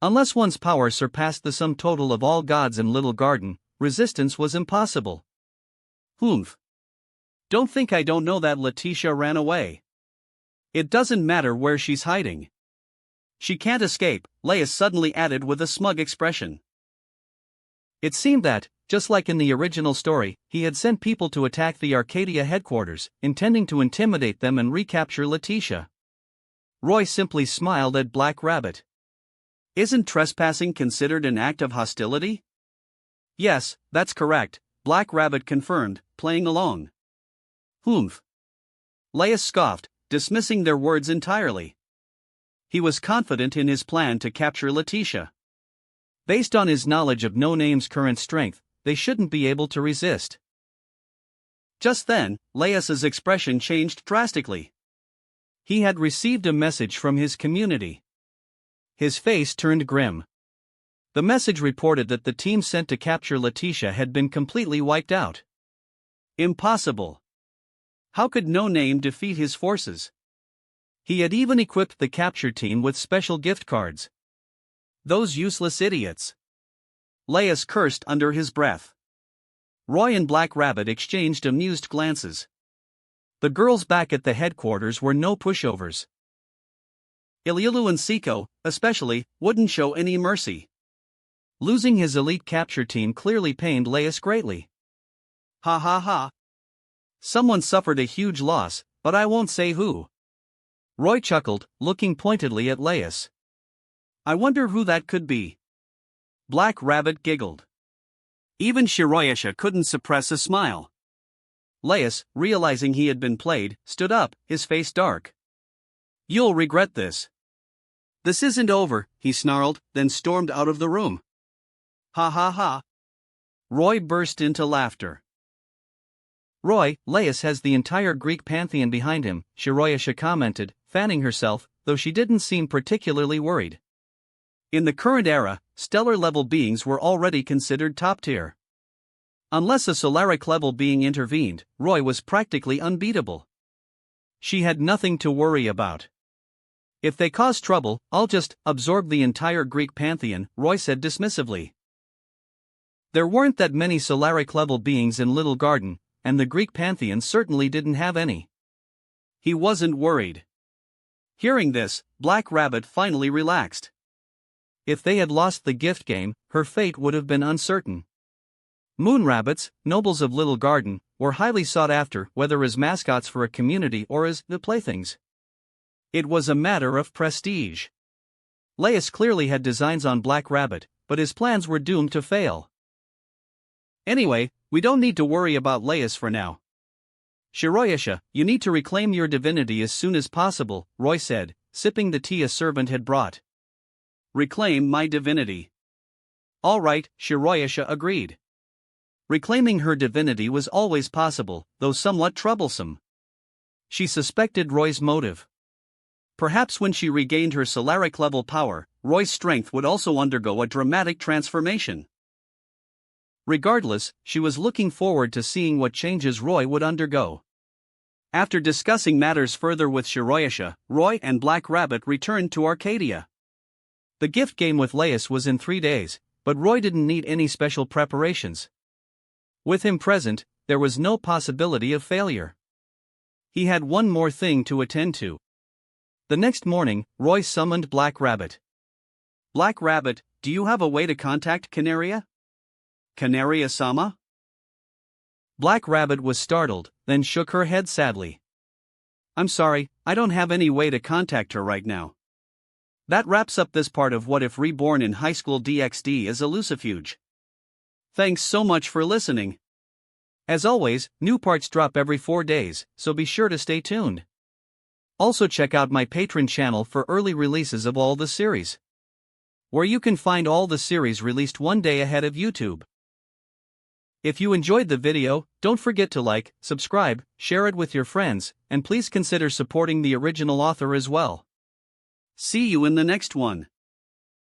Unless one's power surpassed the sum total of all gods in Little Garden, resistance was impossible. Humph. Don't think I don't know that Letitia ran away. It doesn't matter where she's hiding. She can't escape, Laius suddenly added with a smug expression. It seemed that, just like in the original story, he had sent people to attack the Arcadia headquarters, intending to intimidate them and recapture Letitia. Roy simply smiled at Black Rabbit. Isn't trespassing considered an act of hostility? Yes, that's correct, Black Rabbit confirmed, playing along. Humph. Laius scoffed, dismissing their words entirely. He was confident in his plan to capture Letitia. Based on his knowledge of No Name's current strength, they shouldn't be able to resist. Just then, Laius's expression changed drastically. He had received a message from his community. His face turned grim. The message reported that the team sent to capture Letitia had been completely wiped out. Impossible. How could No Name defeat his forces? He had even equipped the capture team with special gift cards. Those useless idiots. Laius cursed under his breath. Roy and Black Rabbit exchanged amused glances. The girls back at the headquarters were no pushovers. Iliulu and Siko, especially, wouldn't show any mercy. Losing his elite capture team clearly pained Laius greatly. Ha ha ha. Someone suffered a huge loss, but I won't say who. Roy chuckled, looking pointedly at Laius. I wonder who that could be. Black Rabbit giggled. Even Shiroyasha couldn't suppress a smile. Laius, realizing he had been played, stood up, his face dark. You'll regret this. This isn't over, he snarled, then stormed out of the room. Ha ha ha. Roy burst into laughter. Roy, Laius has the entire Greek pantheon behind him, Shiroyasha commented, fanning herself, though she didn't seem particularly worried. In the current era, stellar-level beings were already considered top-tier. Unless a Solaric-level being intervened, Roy was practically unbeatable. She had nothing to worry about. If they cause trouble, I'll just absorb the entire Greek pantheon, Roy said dismissively. There weren't that many Solaric-level beings in Little Garden, and the Greek pantheon certainly didn't have any. He wasn't worried. Hearing this, Black Rabbit finally relaxed. If they had lost the gift game, her fate would have been uncertain. Moon rabbits, nobles of Little Garden, were highly sought after, whether as mascots for a community or as the playthings. It was a matter of prestige. Laius clearly had designs on Black Rabbit, but his plans were doomed to fail. Anyway, we don't need to worry about Laius for now. Shiroyasha, you need to reclaim your divinity as soon as possible, Roy said, sipping the tea a servant had brought. Reclaim my divinity. All right, Shiroyasha agreed. Reclaiming her divinity was always possible, though somewhat troublesome. She suspected Roy's motive. Perhaps when she regained her Solaric-level power, Roy's strength would also undergo a dramatic transformation. Regardless, she was looking forward to seeing what changes Roy would undergo. After discussing matters further with Shiroyasha, Roy and Black Rabbit returned to Arcadia. The gift game with Laius was in 3 days, but Roy didn't need any special preparations. With him present, there was no possibility of failure. He had one more thing to attend to. The next morning, Roy summoned Black Rabbit. Black Rabbit, do you have a way to contact Canaria? Canaria-sama? Black Rabbit was startled, then shook her head sadly. I'm sorry, I don't have any way to contact her right now. That wraps up this part of What If Reborn in Highschool DxD as a Lucifuge. Thanks so much for listening. As always, new parts drop every 4 days, so be sure to stay tuned. Also check out my Patreon channel for early releases of all the series, where you can find all the series released 1 day ahead of YouTube. If you enjoyed the video, don't forget to like, subscribe, share it with your friends, and please consider supporting the original author as well. See you in the next one.